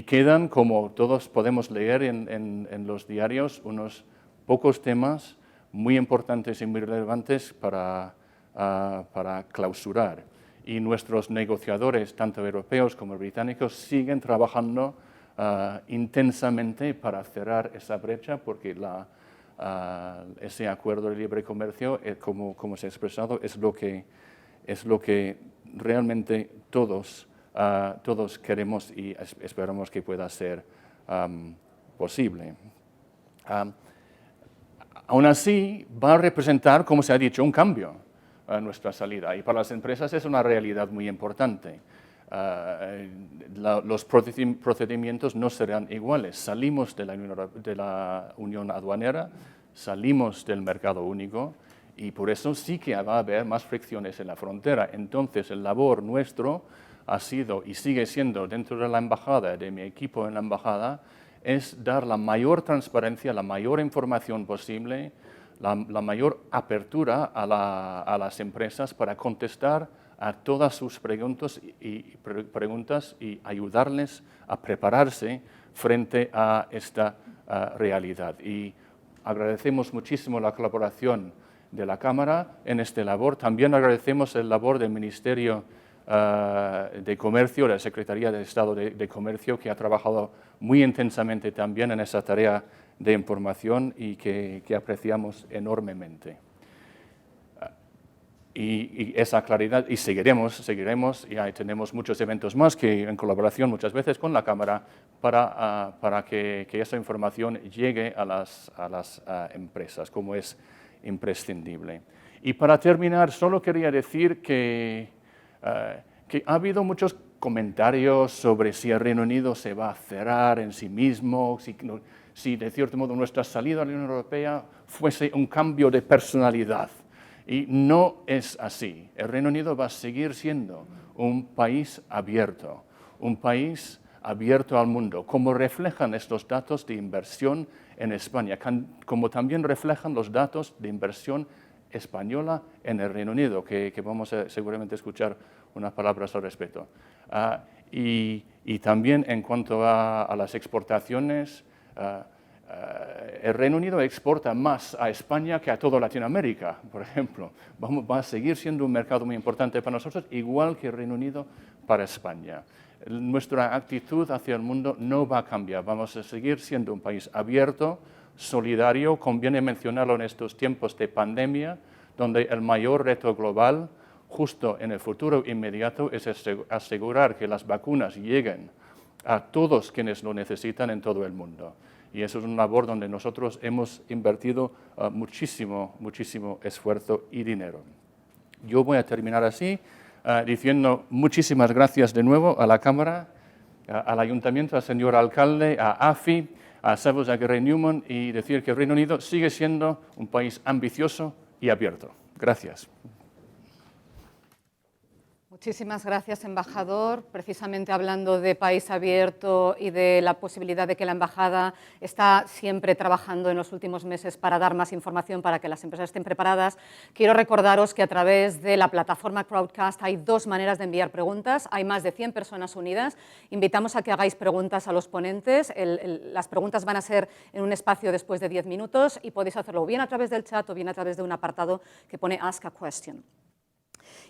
quedan, como todos podemos leer en los diarios, unos pocos temas muy importantes y muy relevantes para clausurar. Y nuestros negociadores, tanto europeos como británicos, siguen trabajando intensamente para cerrar esa brecha, porque ese acuerdo de libre comercio, como se ha expresado, es lo que realmente todos queremos y esperamos que pueda ser posible. Aún así, va a representar, como se ha dicho, un cambio a nuestra salida, y para las empresas es una realidad muy importante. Los procedimientos no serán iguales. Salimos de la Unión Aduanera, salimos del mercado único, y por eso sí que va a haber más fricciones en la frontera. Entonces, el labor nuestro ha sido y sigue siendo, dentro de la embajada, de mi equipo en la embajada, es dar la mayor transparencia, la mayor información posible, la mayor apertura a las empresas para contestar a todas sus preguntas y ayudarles a prepararse frente a esta realidad. Y agradecemos muchísimo la colaboración de la Cámara en esta labor. También agradecemos el labor del Ministerio de Comercio, la Secretaría de Estado de Comercio, que ha trabajado muy intensamente también en esa tarea de información y que apreciamos enormemente. Y esa claridad, y seguiremos, y ahí tenemos muchos eventos más que en colaboración muchas veces con la Cámara para que esa información llegue a las empresas, como es imprescindible. Y para terminar, solo quería decir que ha habido muchos comentarios sobre si el Reino Unido se va a cerrar en sí mismo, si de cierto modo nuestra salida a la Unión Europea fuese un cambio de personalidad. Y no es así. El Reino Unido va a seguir siendo un país abierto al mundo, como reflejan estos datos de inversión en España, como también reflejan los datos de inversión española en el Reino Unido, que vamos a seguramente escuchar unas palabras al respecto. Y también en cuanto a las exportaciones, el Reino Unido exporta más a España que a toda Latinoamérica, por ejemplo. Va a seguir siendo un mercado muy importante para nosotros, igual que el Reino Unido para España. Nuestra actitud hacia el mundo no va a cambiar. Vamos a seguir siendo un país abierto, solidario. Conviene mencionarlo en estos tiempos de pandemia, donde el mayor reto global, justo en el futuro inmediato, es asegurar que las vacunas lleguen a todos quienes lo necesitan en todo el mundo. Y eso es una labor donde nosotros hemos invertido muchísimo esfuerzo y dinero. Yo voy a terminar así, diciendo muchísimas gracias de nuevo a la Cámara, al Ayuntamiento, al señor alcalde, a AFI, a Savos Aguirre-Newman y decir que el Reino Unido sigue siendo un país ambicioso y abierto. Gracias. Muchísimas gracias, embajador. Precisamente hablando de país abierto y de la posibilidad de que la embajada está siempre trabajando en los últimos meses para dar más información para que las empresas estén preparadas, quiero recordaros que a través de la plataforma Crowdcast hay dos maneras de enviar preguntas. Hay más de 100 personas unidas. Invitamos a que hagáis preguntas a los ponentes. Las preguntas van a ser en un espacio después de 10 minutos y podéis hacerlo bien a través del chat o bien a través de un apartado que pone Ask a Question.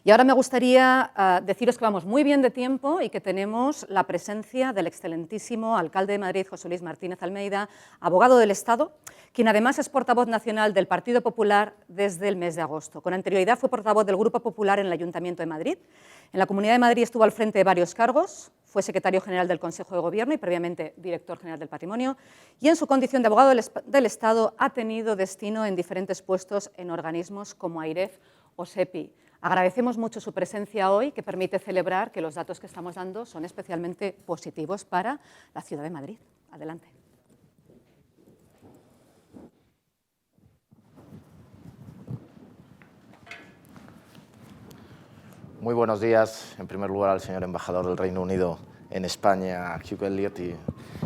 Y ahora me gustaría deciros que vamos muy bien de tiempo y que tenemos la presencia del excelentísimo alcalde de Madrid, José Luis Martínez Almeida, abogado del Estado, quien además es portavoz nacional del Partido Popular desde el mes de agosto. Con anterioridad fue portavoz del Grupo Popular en el Ayuntamiento de Madrid. En la Comunidad de Madrid estuvo al frente de varios cargos, fue secretario general del Consejo de Gobierno y previamente director general del Patrimonio, y en su condición de abogado del Estado ha tenido destino en diferentes puestos en organismos como AIREF o SEPI. Agradecemos mucho su presencia hoy, que permite celebrar que los datos que estamos dando son especialmente positivos para la ciudad de Madrid. Adelante. Muy buenos días, en primer lugar, al señor embajador del Reino Unido en España, Hugh Elliott.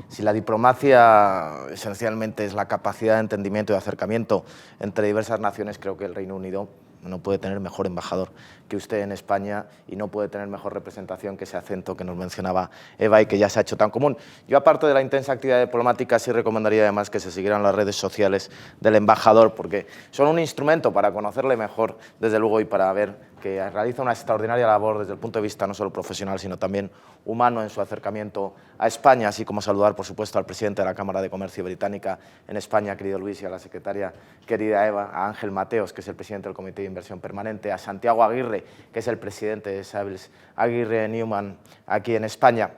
Si la diplomacia esencialmente es la capacidad de entendimiento y de acercamiento entre diversas naciones, creo que el Reino Unido no puede tener mejor embajador que usted en España y no puede tener mejor representación que ese acento que nos mencionaba Eva y que ya se ha hecho tan común. Yo, aparte de la intensa actividad diplomática, sí recomendaría además que se siguieran las redes sociales del embajador, porque son un instrumento para conocerle mejor, desde luego, y para ver que realiza una extraordinaria labor desde el punto de vista no solo profesional, sino también humano en su acercamiento a España, así como saludar, por supuesto, al presidente de la Cámara de Comercio Británica en España, querido Luis, y a la secretaria, querida Eva, a Ángel Mateos, que es el presidente del Comité de Inversión Permanente, a Santiago Aguirre, que es el presidente de Savos Aguirre-Newman aquí en España,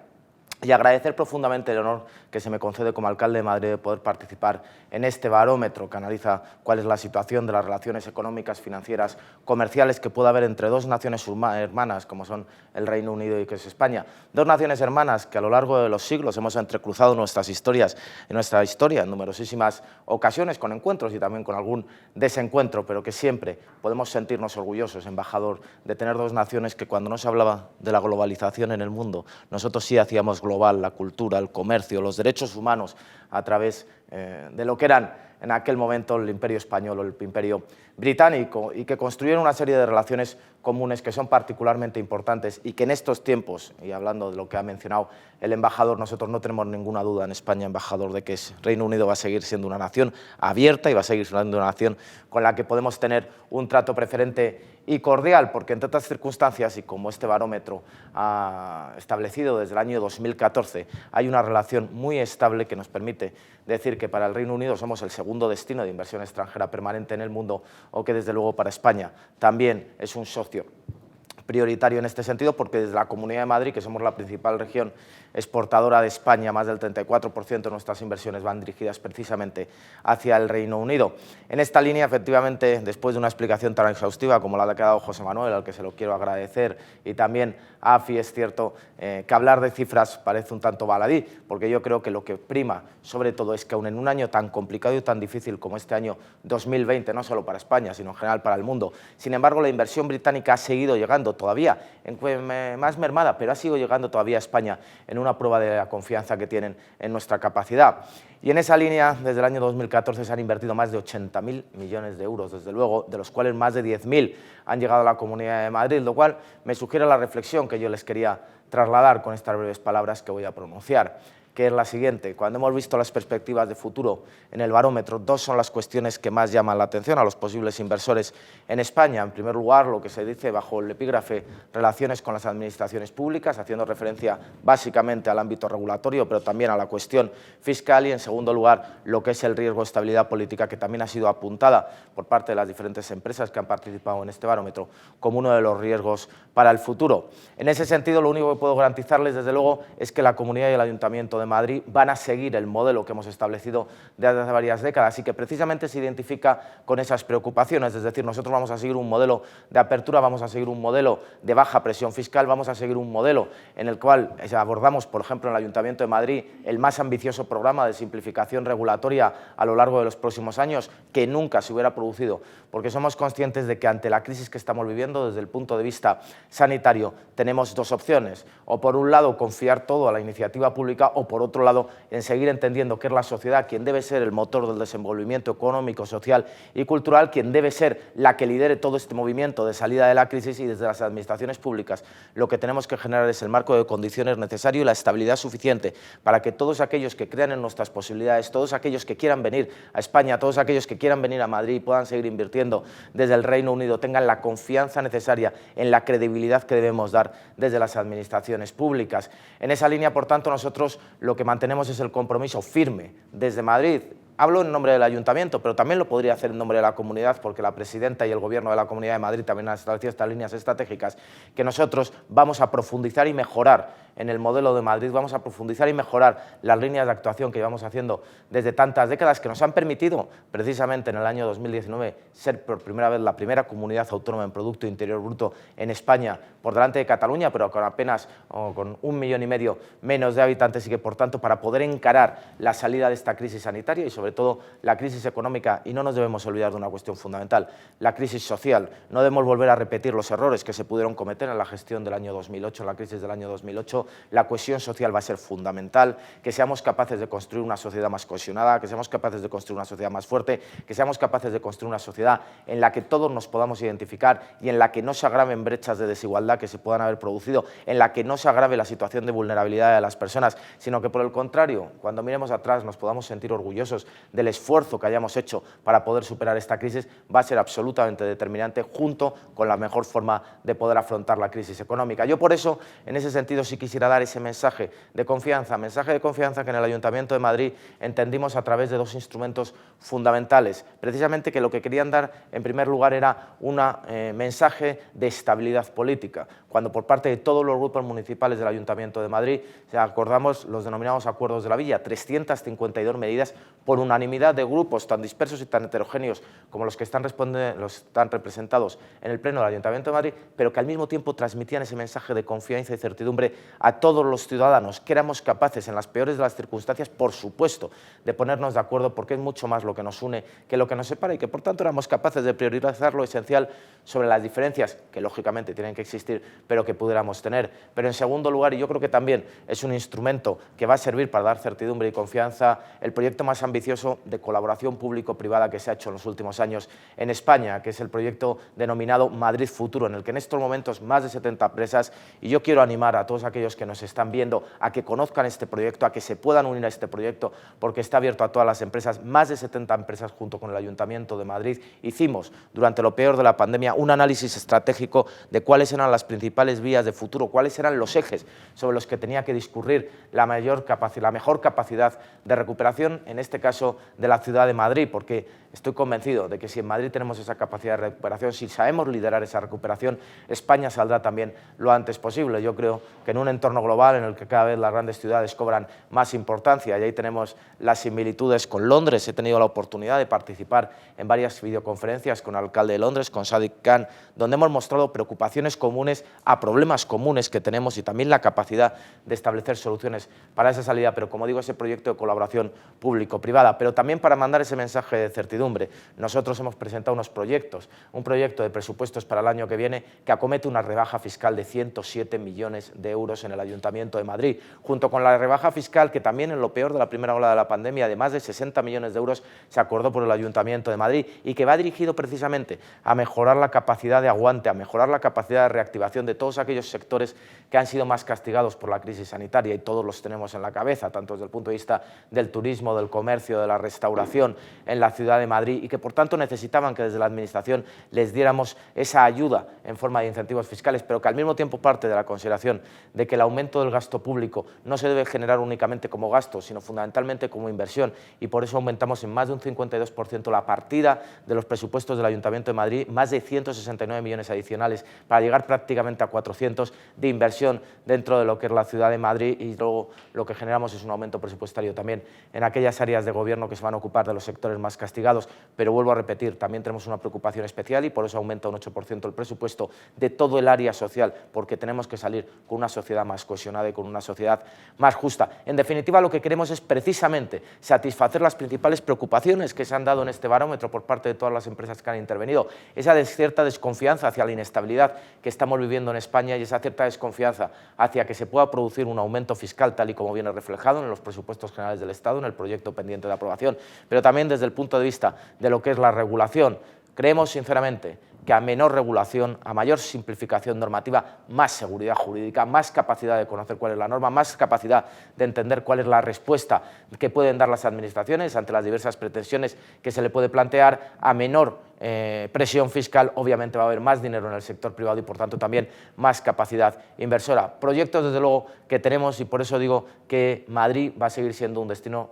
y agradecer profundamente el honor que se me concede como alcalde de Madrid de poder participar en este barómetro que analiza cuál es la situación de las relaciones económicas, financieras, comerciales que puede haber entre dos naciones hermanas como son el Reino Unido y que es España. Dos naciones hermanas que a lo largo de los siglos hemos entrecruzado nuestra historia en numerosísimas ocasiones, con encuentros y también con algún desencuentro, pero que siempre podemos sentirnos orgullosos, embajador, de tener dos naciones que cuando no se hablaba de la globalización en el mundo, nosotros sí hacíamos global la cultura, el comercio, los derechos humanos a través de lo que eran en aquel momento el Imperio Español o el Imperio Británico, y que construyeron una serie de relaciones comunes que son particularmente importantes y que en estos tiempos, y hablando de lo que ha mencionado el embajador, nosotros no tenemos ninguna duda en España, embajador, de que Reino Unido va a seguir siendo una nación abierta y va a seguir siendo una nación con la que podemos tener un trato preferente y cordial, porque entre otras circunstancias, y como este barómetro ha establecido desde el año 2014, hay una relación muy estable que nos permite decir que para el Reino Unido somos el segundo destino de inversión extranjera permanente en el mundo, o que desde luego para España también es un socio prioritario en este sentido, porque desde la Comunidad de Madrid, que somos la principal región exportadora de España, más del 34% de nuestras inversiones van dirigidas precisamente hacia el Reino Unido. En esta línea, efectivamente, después de una explicación tan exhaustiva como la que ha dado José Manuel, al que se lo quiero agradecer, y también a AFI, es cierto que hablar de cifras parece un tanto baladí, porque yo creo que lo que prima, sobre todo, es que aun en un año tan complicado y tan difícil como este año 2020, no solo para España, sino en general para el mundo, sin embargo, la inversión británica ha seguido llegando todavía, más mermada, pero ha seguido llegando todavía a España en una prueba de la confianza que tienen en nuestra capacidad. Y en esa línea, desde el año 2014 se han invertido más de 80.000 millones de euros, desde luego, de los cuales más de 10.000 han llegado a la Comunidad de Madrid, lo cual me sugiere la reflexión que yo les quería trasladar con estas breves palabras que voy a pronunciar, que es la siguiente. Cuando hemos visto las perspectivas de futuro en el barómetro, dos son las cuestiones que más llaman la atención a los posibles inversores en España. En primer lugar, lo que se dice bajo el epígrafe relaciones con las administraciones públicas, haciendo referencia básicamente al ámbito regulatorio, pero también a la cuestión fiscal, y en segundo lugar, lo que es el riesgo de estabilidad política, que también ha sido apuntada por parte de las diferentes empresas que han participado en este barómetro como uno de los riesgos para el futuro. En ese sentido, lo único que puedo garantizarles, desde luego, es que la Comunidad y el Ayuntamiento de Madrid van a seguir el modelo que hemos establecido desde hace varias décadas y que precisamente se identifica con esas preocupaciones. Es decir, nosotros vamos a seguir un modelo de apertura, vamos a seguir un modelo de baja presión fiscal, vamos a seguir un modelo en el cual abordamos, por ejemplo, en el Ayuntamiento de Madrid, el más ambicioso programa de simplificación regulatoria a lo largo de los próximos años que nunca se hubiera producido, porque somos conscientes de que ante la crisis que estamos viviendo desde el punto de vista sanitario tenemos dos opciones: o por un lado confiar todo a la iniciativa pública, o por otro lado en seguir entendiendo que es la sociedad quien debe ser el motor del desenvolvimiento económico, social y cultural, quien debe ser la que lidere todo este movimiento de salida de la crisis, y desde las administraciones públicas lo que tenemos que generar es el marco de condiciones necesario y la estabilidad suficiente para que todos aquellos que crean en nuestras posibilidades, todos aquellos que quieran venir a España, todos aquellos que quieran venir a Madrid y puedan seguir invirtiendo desde el Reino Unido, tengan la confianza necesaria en la credibilidad que debemos dar desde las administraciones públicas. En esa línea, por tanto, nosotros lo que mantenemos es el compromiso firme desde Madrid. Hablo en nombre del Ayuntamiento, pero también lo podría hacer en nombre de la comunidad, porque la presidenta y el Gobierno de la Comunidad de Madrid también han establecido estas líneas estratégicas, que nosotros vamos a profundizar y mejorar en el modelo de Madrid, vamos a profundizar y mejorar las líneas de actuación que llevamos haciendo desde tantas décadas, que nos han permitido precisamente en el año 2019 ser por primera vez la primera comunidad autónoma en Producto Interior Bruto en España, por delante de Cataluña, pero con apenas con 1,5 millones menos de habitantes, y que por tanto para poder encarar la salida de esta crisis sanitaria y sobre todo la crisis económica, y no nos debemos olvidar de una cuestión fundamental, la crisis social. No debemos volver a repetir los errores que se pudieron cometer en la gestión del año 2008, en la crisis del año 2008. La cohesión social va a ser fundamental, que seamos capaces de construir una sociedad más cohesionada, que seamos capaces de construir una sociedad más fuerte, que seamos capaces de construir una sociedad en la que todos nos podamos identificar y en la que no se agraven brechas de desigualdad que se puedan haber producido, en la que no se agrave la situación de vulnerabilidad de las personas, sino que por el contrario, cuando miremos atrás nos podamos sentir orgullosos del esfuerzo que hayamos hecho para poder superar esta crisis. Va a ser absolutamente determinante, junto con la mejor forma de poder afrontar la crisis económica. Yo por eso, en ese sentido, sí quisiera dar ese mensaje de confianza que en el Ayuntamiento de Madrid entendimos a través de dos instrumentos fundamentales. Precisamente que lo que querían dar, en primer lugar, era un mensaje de estabilidad política, cuando por parte de todos los grupos municipales del Ayuntamiento de Madrid acordamos los denominados acuerdos de la Villa, 352 medidas por unanimidad de grupos tan dispersos y tan heterogéneos como los que están representados en el Pleno del Ayuntamiento de Madrid, pero que al mismo tiempo transmitían ese mensaje de confianza y certidumbre a todos los ciudadanos, que éramos capaces en las peores de las circunstancias, por supuesto, de ponernos de acuerdo, porque es mucho más lo que nos une que lo que nos separa, y que por tanto éramos capaces de priorizar lo esencial sobre las diferencias que lógicamente tienen que existir, pero que pudiéramos tener. Pero en segundo lugar, y yo creo que también es un instrumento que va a servir para dar certidumbre y confianza, el proyecto más ambicioso de colaboración público-privada que se ha hecho en los últimos años en España, que es el proyecto denominado Madrid Futuro, en el que en estos momentos más de 70 empresas, y yo quiero animar a todos aquellos que nos están viendo a que conozcan este proyecto, a que se puedan unir a este proyecto, porque está abierto a todas las empresas. Más de 70 empresas junto con el Ayuntamiento de Madrid hicimos durante lo peor de la pandemia un análisis estratégico de cuáles eran las principales vías de futuro, cuáles eran los ejes sobre los que tenía que discurrir la mejor capacidad de recuperación, en este caso de la ciudad de Madrid, porque estoy convencido de que si en Madrid tenemos esa capacidad de recuperación, si sabemos liderar esa recuperación, España saldrá también lo antes posible. Yo creo que en un entorno global en el que cada vez las grandes ciudades cobran más importancia, y ahí tenemos las similitudes con Londres. He tenido la oportunidad de participar en varias videoconferencias con el alcalde de Londres, con Sadiq Khan, donde hemos mostrado preocupaciones comunes a problemas comunes que tenemos y también la capacidad de establecer soluciones para esa salida, pero como digo, ese proyecto de colaboración público-privada, pero también para mandar ese mensaje de certidumbre. Nosotros hemos presentado unos proyectos, un proyecto de presupuestos para el año que viene que acomete una rebaja fiscal de 107 millones de euros en el Ayuntamiento de Madrid, junto con la rebaja fiscal que también en lo peor de la primera ola de la pandemia, de más de 60 millones de euros, se acordó por el Ayuntamiento de Madrid, y que va dirigido precisamente a mejorar la capacidad de aguante, a mejorar la capacidad de reactivación de todos aquellos sectores que han sido más castigados por la crisis sanitaria, y todos los tenemos en la cabeza, tanto desde el punto de vista del turismo, del comercio, de la restauración en la ciudad de Madrid, y que por tanto necesitaban que desde la Administración les diéramos esa ayuda en forma de incentivos fiscales, pero que al mismo tiempo parte de la consideración de que aumento del gasto público no se debe generar únicamente como gasto, sino fundamentalmente como inversión, y por eso aumentamos en más de un 52% la partida de los presupuestos del Ayuntamiento de Madrid, más de 169 millones adicionales, para llegar prácticamente a 400 de inversión dentro de lo que es la ciudad de Madrid, y luego lo que generamos es un aumento presupuestario también en aquellas áreas de gobierno que se van a ocupar de los sectores más castigados, pero vuelvo a repetir, también tenemos una preocupación especial y por eso aumenta un 8% el presupuesto de todo el área social, porque tenemos que salir con una sociedad más cohesionada y con una sociedad más justa. En definitiva, lo que queremos es precisamente satisfacer las principales preocupaciones que se han dado en este barómetro por parte de todas las empresas que han intervenido, esa cierta desconfianza hacia la inestabilidad que estamos viviendo en España y esa cierta desconfianza hacia que se pueda producir un aumento fiscal tal y como viene reflejado en los presupuestos generales del Estado, en el proyecto pendiente de aprobación, pero también desde el punto de vista de lo que es la regulación. Creemos sinceramente que a menor regulación, a mayor simplificación normativa, más seguridad jurídica, más capacidad de conocer cuál es la norma, más capacidad de entender cuál es la respuesta que pueden dar las administraciones ante las diversas pretensiones que se le puede plantear. A menor presión fiscal, obviamente va a haber más dinero en el sector privado y por tanto también más capacidad inversora. Proyectos desde luego que tenemos, y por eso digo que Madrid va a seguir siendo un destino,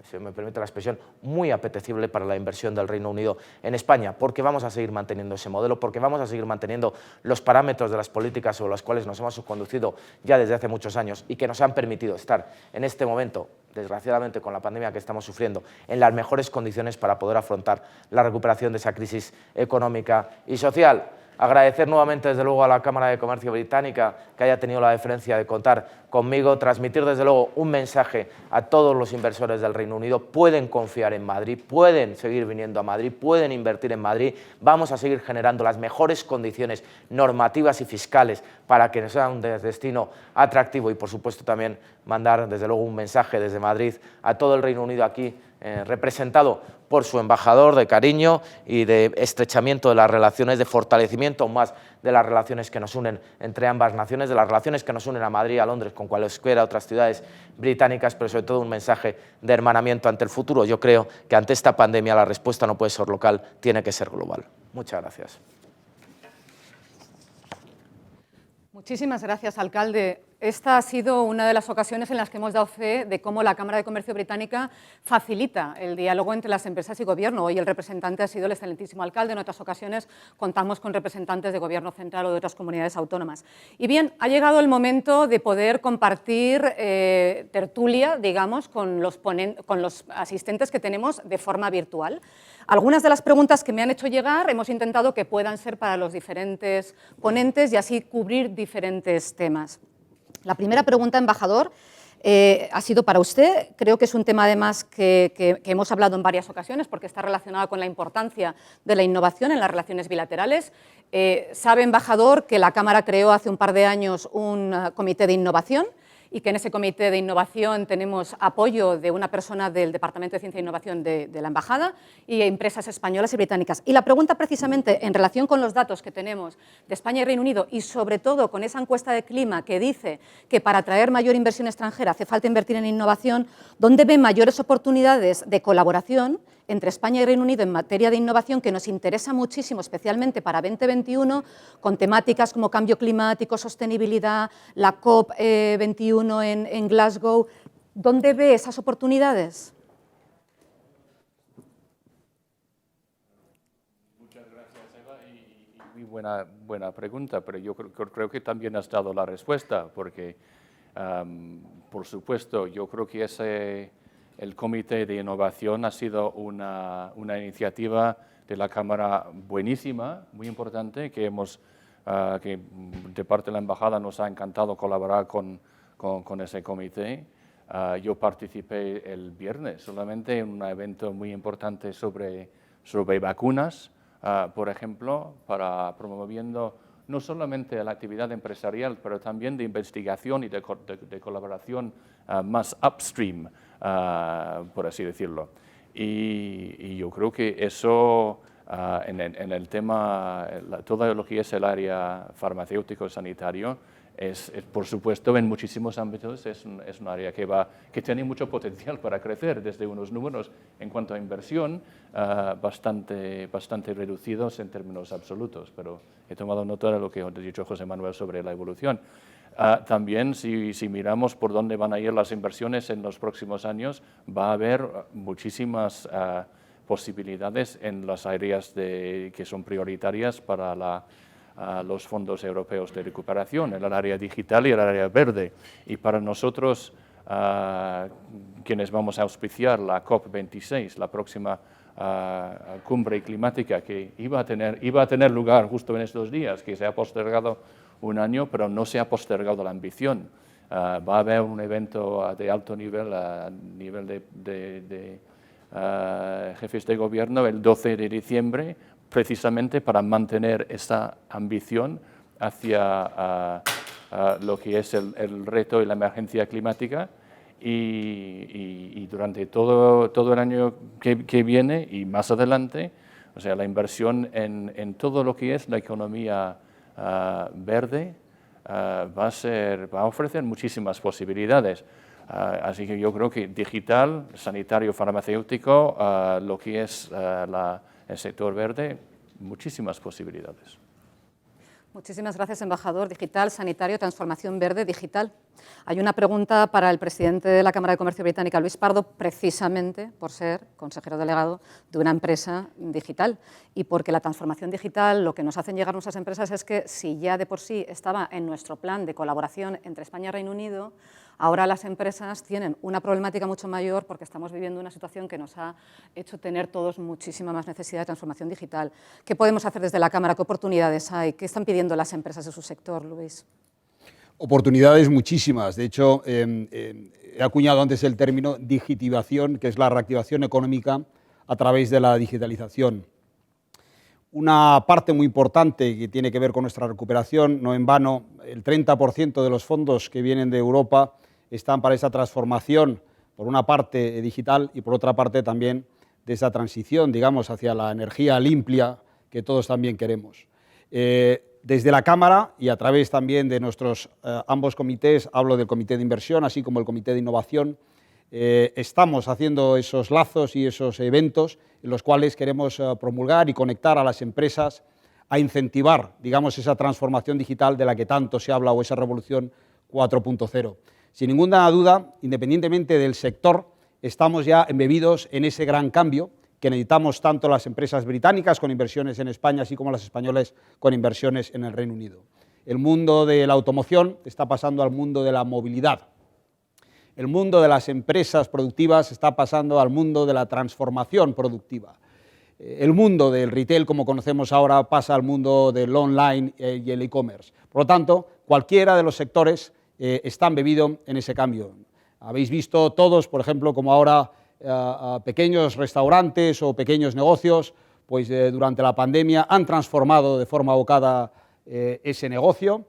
si me permite la expresión, muy apetecible para la inversión del Reino Unido en España, porque vamos a seguir manteniendo ese modelo, porque vamos a seguir manteniendo los parámetros de las políticas sobre las cuales nos hemos conducido ya desde hace muchos años y que nos han permitido estar en este momento, desgraciadamente con la pandemia que estamos sufriendo, en las mejores condiciones para poder afrontar la recuperación de esa crisis económica y social. Agradecer nuevamente, desde luego, a la Cámara de Comercio británica que haya tenido la deferencia de contar conmigo, transmitir, desde luego, un mensaje a todos los inversores del Reino Unido. Pueden confiar en Madrid, pueden seguir viniendo a Madrid, pueden invertir en Madrid. Vamos a seguir generando las mejores condiciones normativas y fiscales para que sea un destino atractivo y, por supuesto, también mandar, desde luego, un mensaje desde Madrid a todo el Reino Unido aquí, representado por su embajador, de cariño y de estrechamiento de las relaciones, de fortalecimiento aún más de las relaciones que nos unen entre ambas naciones, de las relaciones que nos unen a Madrid, a Londres, con cualesquiera otras ciudades británicas, pero sobre todo un mensaje de hermanamiento ante el futuro. Yo creo que ante esta pandemia la respuesta no puede ser local, tiene que ser global. Muchas gracias. Muchísimas gracias, alcalde. Esta ha sido una de las ocasiones en las que hemos dado fe de cómo la Cámara de Comercio británica facilita el diálogo entre las empresas y gobierno. Hoy el representante ha sido el excelentísimo alcalde. En otras ocasiones contamos con representantes de gobierno central o de otras comunidades autónomas. Y bien, ha llegado el momento de poder compartir tertulia, digamos, con los asistentes que tenemos de forma virtual. Algunas de las preguntas que me han hecho llegar hemos intentado que puedan ser para los diferentes ponentes y así cubrir diferentes temas. La primera pregunta, embajador, ha sido para usted. Creo que es un tema, además, que hemos hablado en varias ocasiones porque está relacionado con la importancia de la innovación en las relaciones bilaterales. Sabe, embajador, que la Cámara creó hace un par de años un comité de innovación y que en ese comité de innovación tenemos apoyo de una persona del Departamento de Ciencia e Innovación de la Embajada y empresas españolas y británicas. Y la pregunta, precisamente, en relación con los datos que tenemos de España y Reino Unido y, sobre todo, con esa encuesta de clima que dice que para atraer mayor inversión extranjera hace falta invertir en innovación, ¿dónde ve mayores oportunidades de colaboración entre España y Reino Unido en materia de innovación, que nos interesa muchísimo, especialmente para 2021, con temáticas como cambio climático, sostenibilidad, la COP21 en Glasgow? ¿Dónde ve esas oportunidades? Muchas gracias, Eva, y muy buena pregunta, pero yo creo que también has dado la respuesta, porque, por supuesto, yo creo que el Comité de Innovación ha sido una iniciativa de la Cámara buenísima, muy importante, que de parte de la Embajada nos ha encantado colaborar con ese comité. Yo participé el viernes solamente en un evento muy importante sobre vacunas, por ejemplo, promoviendo no solamente la actividad empresarial, pero también de investigación y de colaboración más upstream, por así decirlo. Y yo creo que eso, en el tema, todo lo que es el área farmacéutico-sanitario, por supuesto, en muchísimos ámbitos es un área que tiene mucho potencial para crecer, desde unos números en cuanto a inversión bastante reducidos en términos absolutos, pero he tomado nota de lo que ha dicho José Manuel sobre la evolución. También, si miramos por dónde van a ir las inversiones en los próximos años, va a haber muchísimas posibilidades en las áreas que son prioritarias para los fondos europeos de recuperación, en el área digital y el área verde. Y para nosotros, quienes vamos a auspiciar la COP26, la próxima cumbre climática que iba a tener lugar justo en estos días, que se ha postergado un año, pero no se ha postergado la ambición. Va a haber un evento de alto nivel, a nivel de jefes de gobierno, el 12 de diciembre, precisamente para mantener esa ambición hacia lo que es el reto y la emergencia climática. Y durante todo el año que viene y más adelante, o sea, la inversión en todo lo que es la economía verde va a ofrecer muchísimas posibilidades. Así que yo creo que digital, sanitario, farmacéutico, lo que es el sector verde, muchísimas posibilidades. Muchísimas gracias, embajador. Digital, sanitario, transformación verde, digital. Hay una pregunta para el presidente de la Cámara de Comercio Británica, Luis Pardo, precisamente por ser consejero delegado de una empresa digital y porque la transformación digital, lo que nos hacen llegar nuestras empresas es que si ya de por sí estaba en nuestro plan de colaboración entre España y Reino Unido, ahora las empresas tienen una problemática mucho mayor porque estamos viviendo una situación que nos ha hecho tener todos muchísima más necesidad de transformación digital. ¿Qué podemos hacer desde la Cámara? ¿Qué oportunidades hay? ¿Qué están pidiendo las empresas de su sector, Luis? Oportunidades muchísimas. De hecho, he acuñado antes el término digitivación, que es la reactivación económica a través de la digitalización. Una parte muy importante que tiene que ver con nuestra recuperación, no en vano, el 30% de los fondos que vienen de Europa están para esa transformación, por una parte digital y por otra parte también de esa transición, digamos, hacia la energía limpia que todos también queremos. Desde la Cámara y a través también de nuestros ambos comités, hablo del Comité de Inversión, así como el Comité de Innovación, estamos haciendo esos lazos y esos eventos en los cuales queremos promulgar y conectar a las empresas a incentivar, digamos, esa transformación digital de la que tanto se habla o esa revolución 4.0. Sin ninguna duda, independientemente del sector, estamos ya embebidos en ese gran cambio que necesitamos tanto las empresas británicas con inversiones en España, así como las españolas con inversiones en el Reino Unido. El mundo de la automoción está pasando al mundo de la movilidad. El mundo de las empresas productivas está pasando al mundo de la transformación productiva. El mundo del retail, como conocemos ahora, pasa al mundo del online y el e-commerce. Por lo tanto, cualquiera de los sectores está embebido en ese cambio. Habéis visto todos, por ejemplo, como ahora pequeños restaurantes o pequeños negocios, pues durante la pandemia han transformado de forma abocada ese negocio,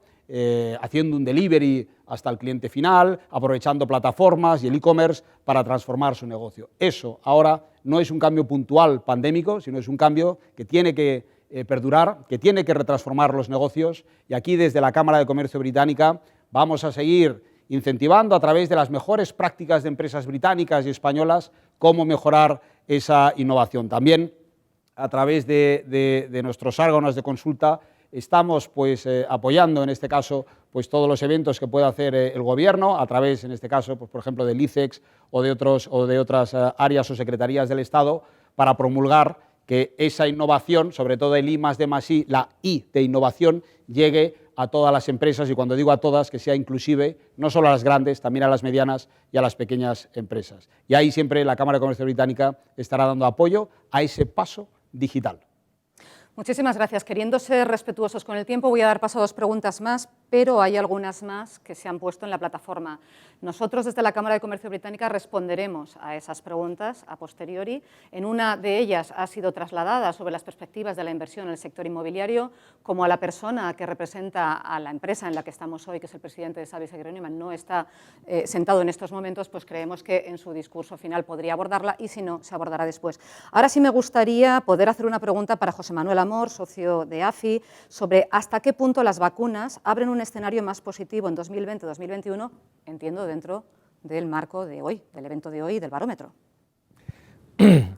haciendo un delivery hasta el cliente final, aprovechando plataformas y el e-commerce para transformar su negocio. Eso ahora no es un cambio puntual pandémico, sino es un cambio que tiene que perdurar, que tiene que retransformar los negocios, y aquí desde la Cámara de Comercio Británica vamos a seguir incentivando a través de las mejores prácticas de empresas británicas y españolas cómo mejorar esa innovación. También a través de nuestros órganos de consulta estamos pues, apoyando en este caso pues, todos los eventos que pueda hacer el Gobierno a través, en este caso, pues, por ejemplo, del ICEX o de otras áreas o secretarías del Estado para promulgar que esa innovación, sobre todo el I+D+I, la I de innovación, llegue a todas las empresas, y cuando digo a todas, que sea inclusive, no solo a las grandes, también a las medianas y a las pequeñas empresas. Y ahí siempre la Cámara de Comercio Británica estará dando apoyo a ese paso digital. Muchísimas gracias. Queriendo ser respetuosos con el tiempo, voy a dar paso a dos preguntas más, pero hay algunas más que se han puesto en la plataforma. Nosotros, desde la Cámara de Comercio Británica, responderemos a esas preguntas a posteriori. En una de ellas ha sido trasladada sobre las perspectivas de la inversión en el sector inmobiliario. Como a la persona que representa a la empresa en la que estamos hoy, que es el presidente de Savills Agronema, no está sentado en estos momentos, pues creemos que en su discurso final podría abordarla, y si no, se abordará después. Ahora sí me gustaría poder hacer una pregunta para José Manuel Amor, socio de AFI, sobre hasta qué punto las vacunas abren un escenario más positivo en 2020-2021, entiendo, dentro del marco de hoy, del evento de hoy, del barómetro. Bueno,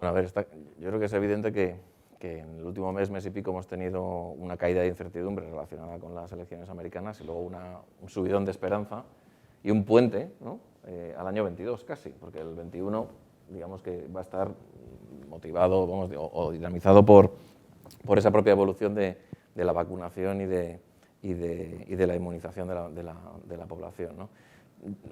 a ver, yo creo que es evidente que que en el último mes y pico hemos tenido una caída de incertidumbre relacionada con las elecciones americanas y luego un subidón de esperanza y un puente, ¿no? Al año 22 casi, porque el 21 digamos que va a estar motivado o dinamizado por esa propia evolución de la vacunación y de la inmunización de la población, ¿no?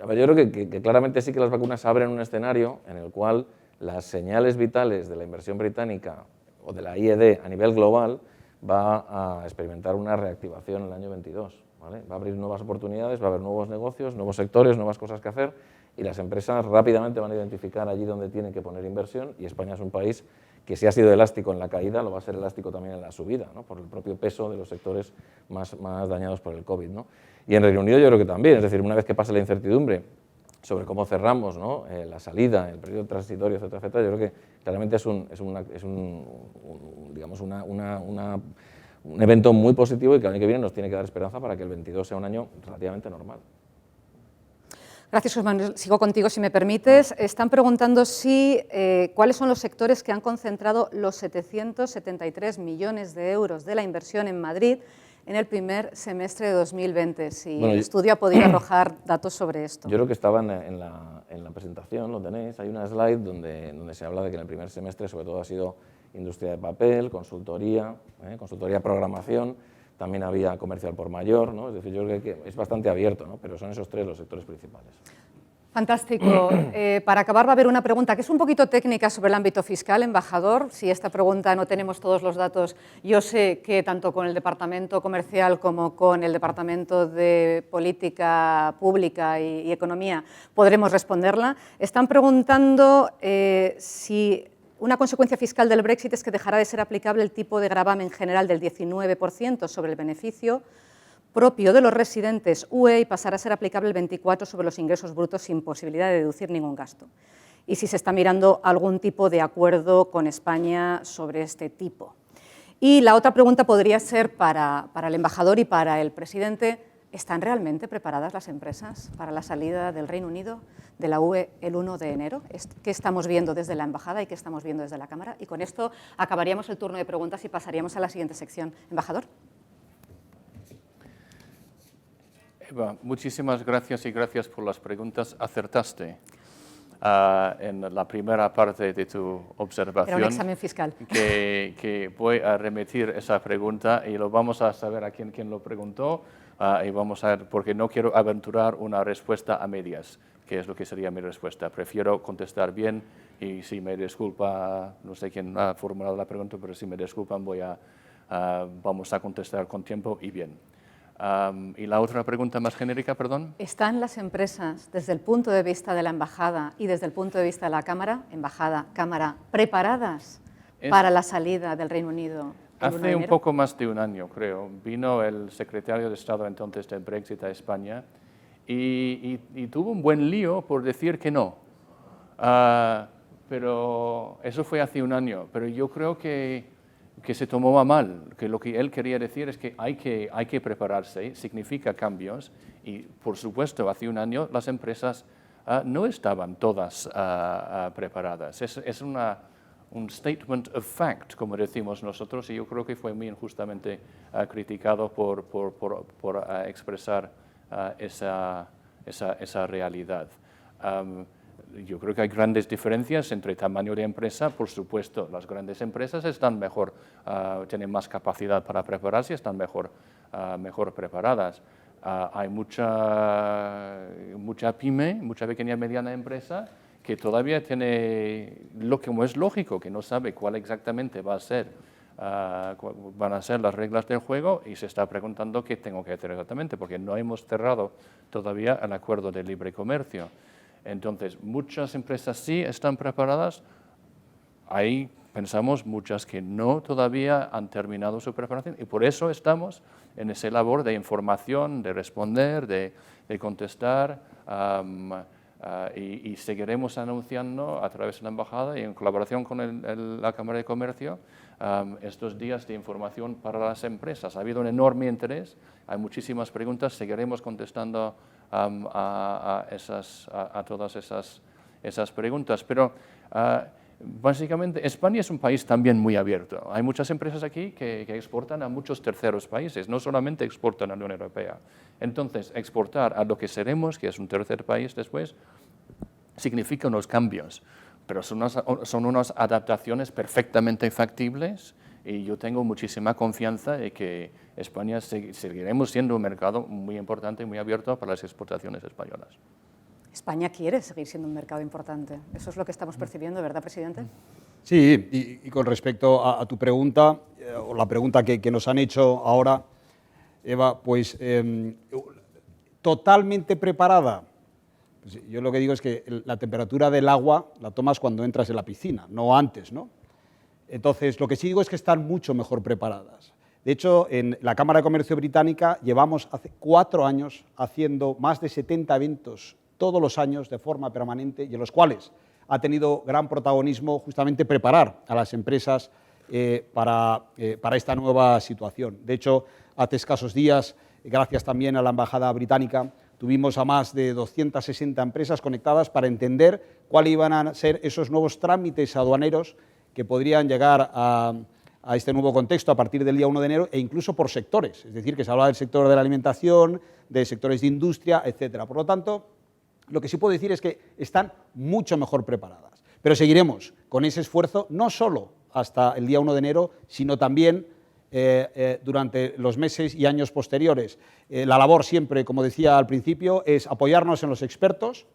A ver, yo creo que claramente sí que las vacunas abren un escenario en el cual las señales vitales de la inversión británica o de la IED a nivel global va a experimentar una reactivación en el año 22. ¿Vale? Va a abrir nuevas oportunidades, va a haber nuevos negocios, nuevos sectores, nuevas cosas que hacer y las empresas rápidamente van a identificar allí donde tienen que poner inversión y España es un país que si ha sido elástico en la caída, lo va a ser elástico también en la subida, ¿no? Por el propio peso de los sectores más dañados por el COVID, ¿no? Y en Reino Unido yo creo que también, es decir, una vez que pase la incertidumbre sobre cómo cerramos, ¿no? La salida, el periodo transitorio, etcétera, etcétera, yo creo que claramente es un evento muy positivo y que el año que viene nos tiene que dar esperanza para que el 22 sea un año relativamente normal. Gracias, José Manuel. Sigo contigo, si me permites. Están preguntando cuáles son los sectores que han concentrado los 773 millones de euros de la inversión en Madrid en el primer semestre de 2020. Si el estudio ha podido arrojar datos sobre esto. Yo creo que estaba en la presentación, lo tenéis. Hay una slide donde se habla de que en el primer semestre sobre todo ha sido industria de papel, consultoría, programación. También había comercio al por mayor, ¿no? Es decir, yo creo que es bastante abierto, ¿no? Pero son esos tres los sectores principales. Fantástico. Para acabar va a haber una pregunta que es un poquito técnica sobre el ámbito fiscal, embajador. Si esta pregunta no tenemos todos los datos, yo sé que tanto con el Departamento Comercial como con el Departamento de Política Pública y Economía podremos responderla. Están preguntando si una consecuencia fiscal del Brexit es que dejará de ser aplicable el tipo de gravamen general del 19% sobre el beneficio propio de los residentes UE y pasará a ser aplicable el 24% sobre los ingresos brutos sin posibilidad de deducir ningún gasto. Y si se está mirando algún tipo de acuerdo con España sobre este tipo. Y la otra pregunta podría ser para el embajador y para el presidente. ¿Están realmente preparadas las empresas para la salida del Reino Unido de la UE el 1 de enero? ¿Qué estamos viendo desde la embajada y qué estamos viendo desde la Cámara? Y con esto acabaríamos el turno de preguntas y pasaríamos a la siguiente sección. Embajador. Eva, muchísimas gracias y gracias por las preguntas. Acertaste en la primera parte de tu observación. Era un examen fiscal. Que voy a remitir esa pregunta y lo vamos a saber a quién lo preguntó y vamos a ver, porque no quiero aventurar una respuesta a medias, que es lo que sería mi respuesta. Prefiero contestar bien y si me disculpa, no sé quién ha formulado la pregunta, pero si me disculpan vamos a contestar con tiempo y bien. Y la otra pregunta más genérica, perdón. ¿Están las empresas, desde el punto de vista de la embajada y desde el punto de vista de la Cámara, embajada, Cámara, preparadas para la salida del Reino Unido? Hace un poco más de un año, creo, vino el secretario de Estado entonces del Brexit a España y tuvo un buen lío por decir que no. Pero eso fue hace un año, pero yo creo que se tomó a mal, que lo que él quería decir es que hay que prepararse, significa cambios, y por supuesto hace un año las empresas no estaban todas preparadas. Es un statement of fact, como decimos nosotros, y yo creo que fue muy injustamente criticado por expresar esa realidad. Yo creo que hay grandes diferencias entre tamaño de empresa. Por supuesto, las grandes empresas están mejor, tienen más capacidad para prepararse, están mejor preparadas. Hay mucha pyme, mucha pequeña y mediana empresa que todavía tiene como es lógico, que no sabe cuál exactamente van a ser las reglas del juego y se está preguntando qué tengo que hacer exactamente, porque no hemos cerrado todavía el acuerdo de libre comercio. Entonces, muchas empresas sí están preparadas, hay, pensamos, muchas que no todavía han terminado su preparación y por eso estamos en esa labor de información, de responder, de contestar y seguiremos anunciando a través de la Embajada y en colaboración con la Cámara de Comercio estos días de información para las empresas. Ha habido un enorme interés, hay muchísimas preguntas, seguiremos contestando a todas esas preguntas. Pero Básicamente, España es un país también muy abierto. Hay muchas empresas aquí que exportan a muchos terceros países, no solamente exportan a la Unión Europea. Entonces, exportar a lo que seremos, que es un tercer país después, significa unos cambios, pero son unas adaptaciones perfectamente factibles y yo tengo muchísima confianza de que España seguiremos siendo un mercado muy importante y muy abierto para las exportaciones españolas. España quiere seguir siendo un mercado importante. Eso es lo que estamos percibiendo, ¿verdad, presidente? Sí, y con respecto a tu pregunta, o la pregunta que nos han hecho ahora, Eva, pues totalmente preparada. Pues yo lo que digo es que la temperatura del agua la tomas cuando entras en la piscina, no antes, ¿no? Entonces, lo que sí digo es que están mucho mejor preparadas. De hecho, en la Cámara de Comercio británica llevamos hace 4 años haciendo más de 70 eventos todos los años de forma permanente y en los cuales ha tenido gran protagonismo justamente preparar a las empresas para esta nueva situación. De hecho, hace escasos días, gracias también a la Embajada británica, tuvimos a más de 260 empresas conectadas para entender cuáles iban a ser esos nuevos trámites aduaneros que podrían llegar a este nuevo contexto a partir del día 1 de enero e incluso por sectores, es decir, que se habla del sector de la alimentación, de sectores de industria, etcétera. Por lo tanto, lo que sí puedo decir es que están mucho mejor preparadas. Pero seguiremos con ese esfuerzo no solo hasta el día 1 de enero, sino también durante los meses y años posteriores. La labor siempre, como decía al principio, es apoyarnos en los expertos,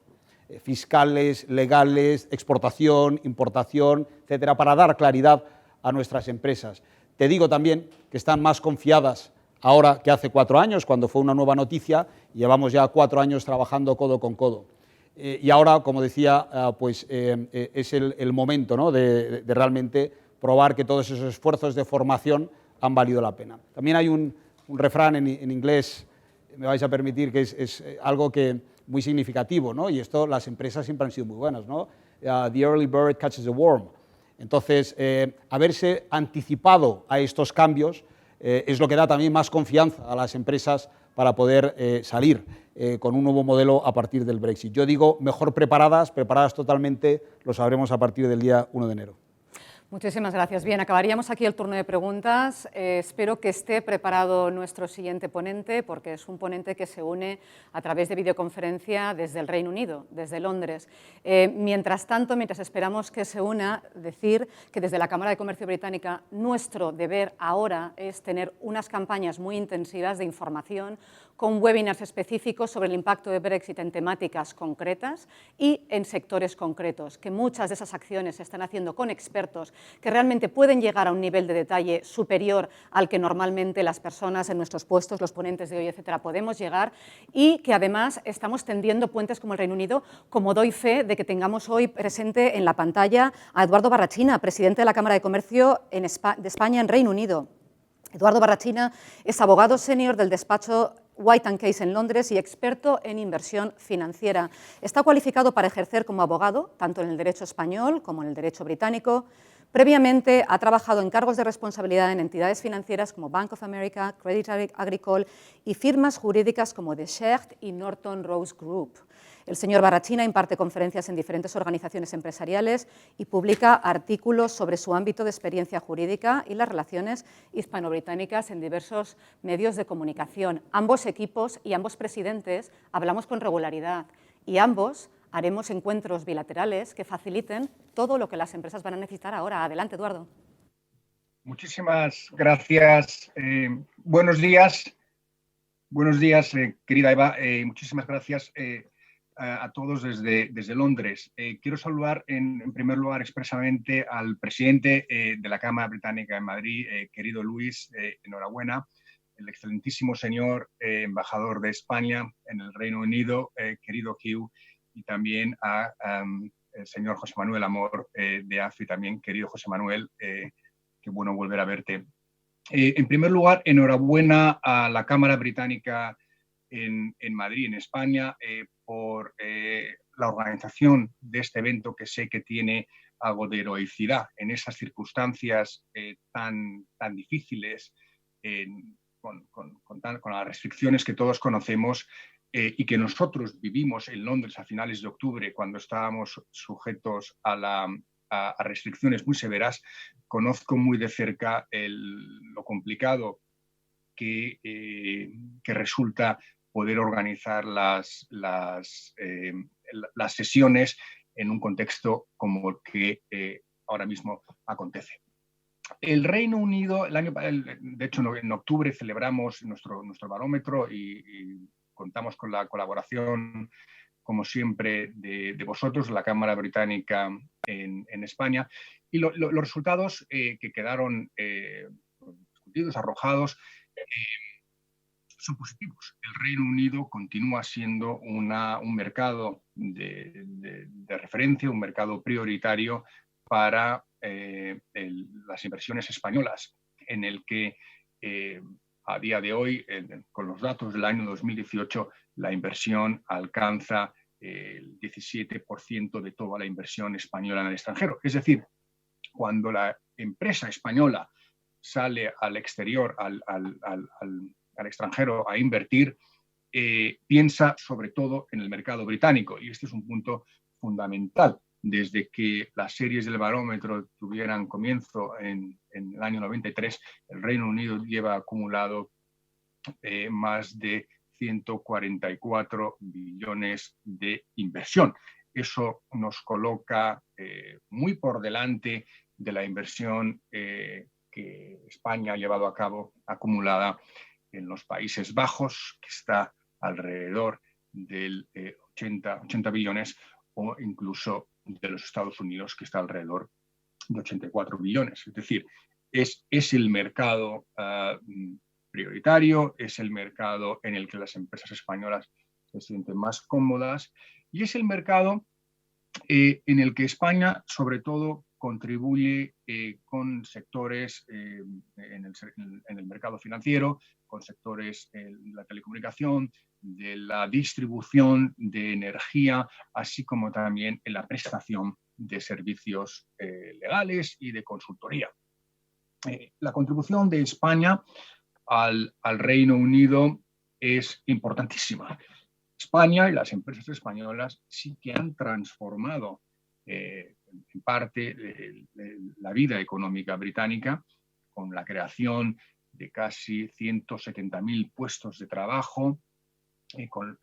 fiscales, legales, exportación, importación, etcétera, para dar claridad a nuestras empresas. Te digo también que están más confiadas ahora que hace 4 años, cuando fue una nueva noticia, llevamos ya 4 años trabajando codo con codo. Y ahora, como decía, es el momento, ¿no?, de realmente probar que todos esos esfuerzos de formación han valido la pena. También hay un refrán en inglés, me vais a permitir, que es algo que muy significativo, ¿no? Y esto, las empresas siempre han sido muy buenas, ¿no? The early bird catches the worm. Entonces, haberse anticipado a estos cambios es lo que da también más confianza a las empresas para poder salir con un nuevo modelo a partir del Brexit. Yo digo, mejor preparadas totalmente, lo sabremos a partir del día 1 de enero. Muchísimas gracias. Bien, acabaríamos aquí el turno de preguntas. Espero que esté preparado nuestro siguiente ponente, porque es un ponente que se une a través de videoconferencia desde el Reino Unido, desde Londres. Mientras tanto, mientras esperamos que se una, decir que desde la Cámara de Comercio Británica nuestro deber ahora es tener unas campañas muy intensivas de información, con webinars específicos sobre el impacto de Brexit en temáticas concretas y en sectores concretos, que muchas de esas acciones se están haciendo con expertos que realmente pueden llegar a un nivel de detalle superior al que normalmente las personas en nuestros puestos, los ponentes de hoy, etcétera, podemos llegar, y que además estamos tendiendo puentes como el Reino Unido, como doy fe de que tengamos hoy presente en la pantalla a Eduardo Barrachina, presidente de la Cámara de Comercio de España en Reino Unido. Eduardo Barrachina es abogado senior del despacho White & Case en Londres y experto en inversión financiera. Está cualificado para ejercer como abogado, tanto en el derecho español como en el derecho británico. Previamente ha trabajado en cargos de responsabilidad en entidades financieras como Bank of America, Crédit Agricole y firmas jurídicas como The Shecht y Norton Rose Group. El señor Barrachina imparte conferencias en diferentes organizaciones empresariales y publica artículos sobre su ámbito de experiencia jurídica y las relaciones hispano-británicas en diversos medios de comunicación. Ambos equipos y ambos presidentes hablamos con regularidad y ambos haremos encuentros bilaterales que faciliten todo lo que las empresas van a necesitar ahora. Adelante, Eduardo. Muchísimas gracias. Buenos días, querida Eva. Muchísimas gracias a todos desde Londres. Quiero saludar en primer lugar expresamente al presidente de la Cámara Británica en Madrid, querido Luis, enhorabuena, el excelentísimo señor embajador de España en el Reino Unido, querido Hugh, y también el señor José Manuel Amor de AFI, también, querido José Manuel, qué bueno volver a verte. En primer lugar, enhorabuena a la Cámara Británica en Madrid, en España, por la organización de este evento, que sé que tiene algo de heroicidad en esas circunstancias tan difíciles, con las restricciones que todos conocemos y que nosotros vivimos en Londres a finales de octubre, cuando estábamos sujetos a la a restricciones muy severas, conozco muy de cerca lo complicado que resulta poder organizar las sesiones en un contexto como el que ahora mismo acontece. El Reino Unido, de hecho en octubre celebramos nuestro barómetro y contamos con la colaboración, como siempre, de vosotros, la Cámara Británica en España, y los resultados que quedaron discutidos, arrojados, son positivos. El Reino Unido continúa siendo un mercado de referencia, un mercado prioritario para las inversiones españolas, en el que a día de hoy, con los datos del año 2018, la inversión alcanza el 17% de toda la inversión española en el extranjero. Es decir, cuando la empresa española sale al exterior, al extranjero a invertir, piensa sobre todo en el mercado británico, y este es un punto fundamental. Desde que las series del barómetro tuvieran comienzo en el año 93, el Reino Unido lleva acumulado más de 144 billones de inversión. Eso nos coloca muy por delante de la inversión que España ha llevado a cabo acumulada en los Países Bajos, que está alrededor del 80 billones, o incluso de los Estados Unidos, que está alrededor de 84 billones. Es decir, es el mercado prioritario, es el mercado en el que las empresas españolas se sienten más cómodas, y es el mercado en el que España, sobre todo, contribuye con sectores en el mercado financiero, con sectores de la telecomunicación, de la distribución de energía, así como también en la prestación de servicios legales y de consultoría. La contribución de España al Reino Unido es importantísima. España y las empresas españolas sí que han transformado en parte la vida económica británica, con la creación de casi 170.000 puestos de trabajo, con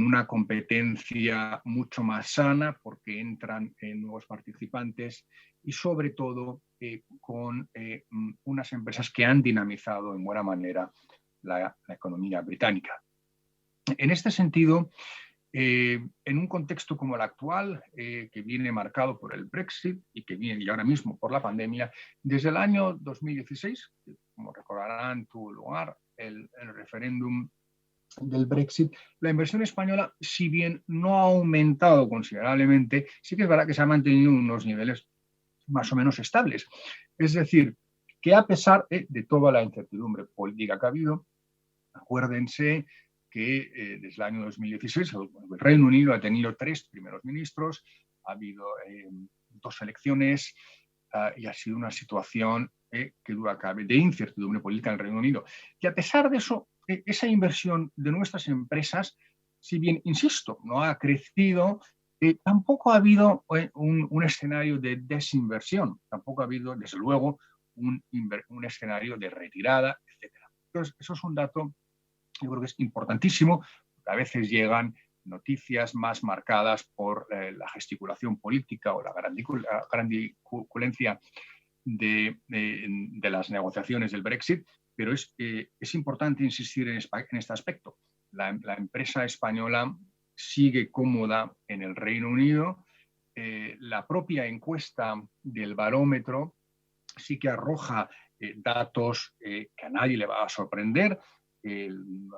una competencia mucho más sana, porque entran nuevos participantes, y sobre todo con unas empresas que han dinamizado en buena manera la economía británica. En este sentido, en un contexto como el actual, que viene marcado por el Brexit y que viene y ahora mismo por la pandemia, desde el año 2016, como recordarán, tuvo lugar el referéndum del Brexit, la inversión española, si bien no ha aumentado considerablemente, sí que es verdad que se ha mantenido en unos niveles más o menos estables. Es decir, que a pesar de toda la incertidumbre política que ha habido, acuérdense que desde el año 2016 el Reino Unido ha tenido 3 primeros ministros, ha habido 2 elecciones y ha sido una situación que duda cabe de incertidumbre política en el Reino Unido. Y a pesar de eso, esa inversión de nuestras empresas, si bien, insisto, no ha crecido, tampoco ha habido un escenario de desinversión, tampoco ha habido, desde luego, un escenario de retirada, etc. Entonces, eso es un dato, yo creo que es importantísimo, porque a veces llegan noticias más marcadas por la gesticulación política o la grandilocuencia de las negociaciones del Brexit, pero es importante insistir en este aspecto. La empresa española sigue cómoda en el Reino Unido. La propia encuesta del barómetro sí que arroja datos que a nadie le va a sorprender,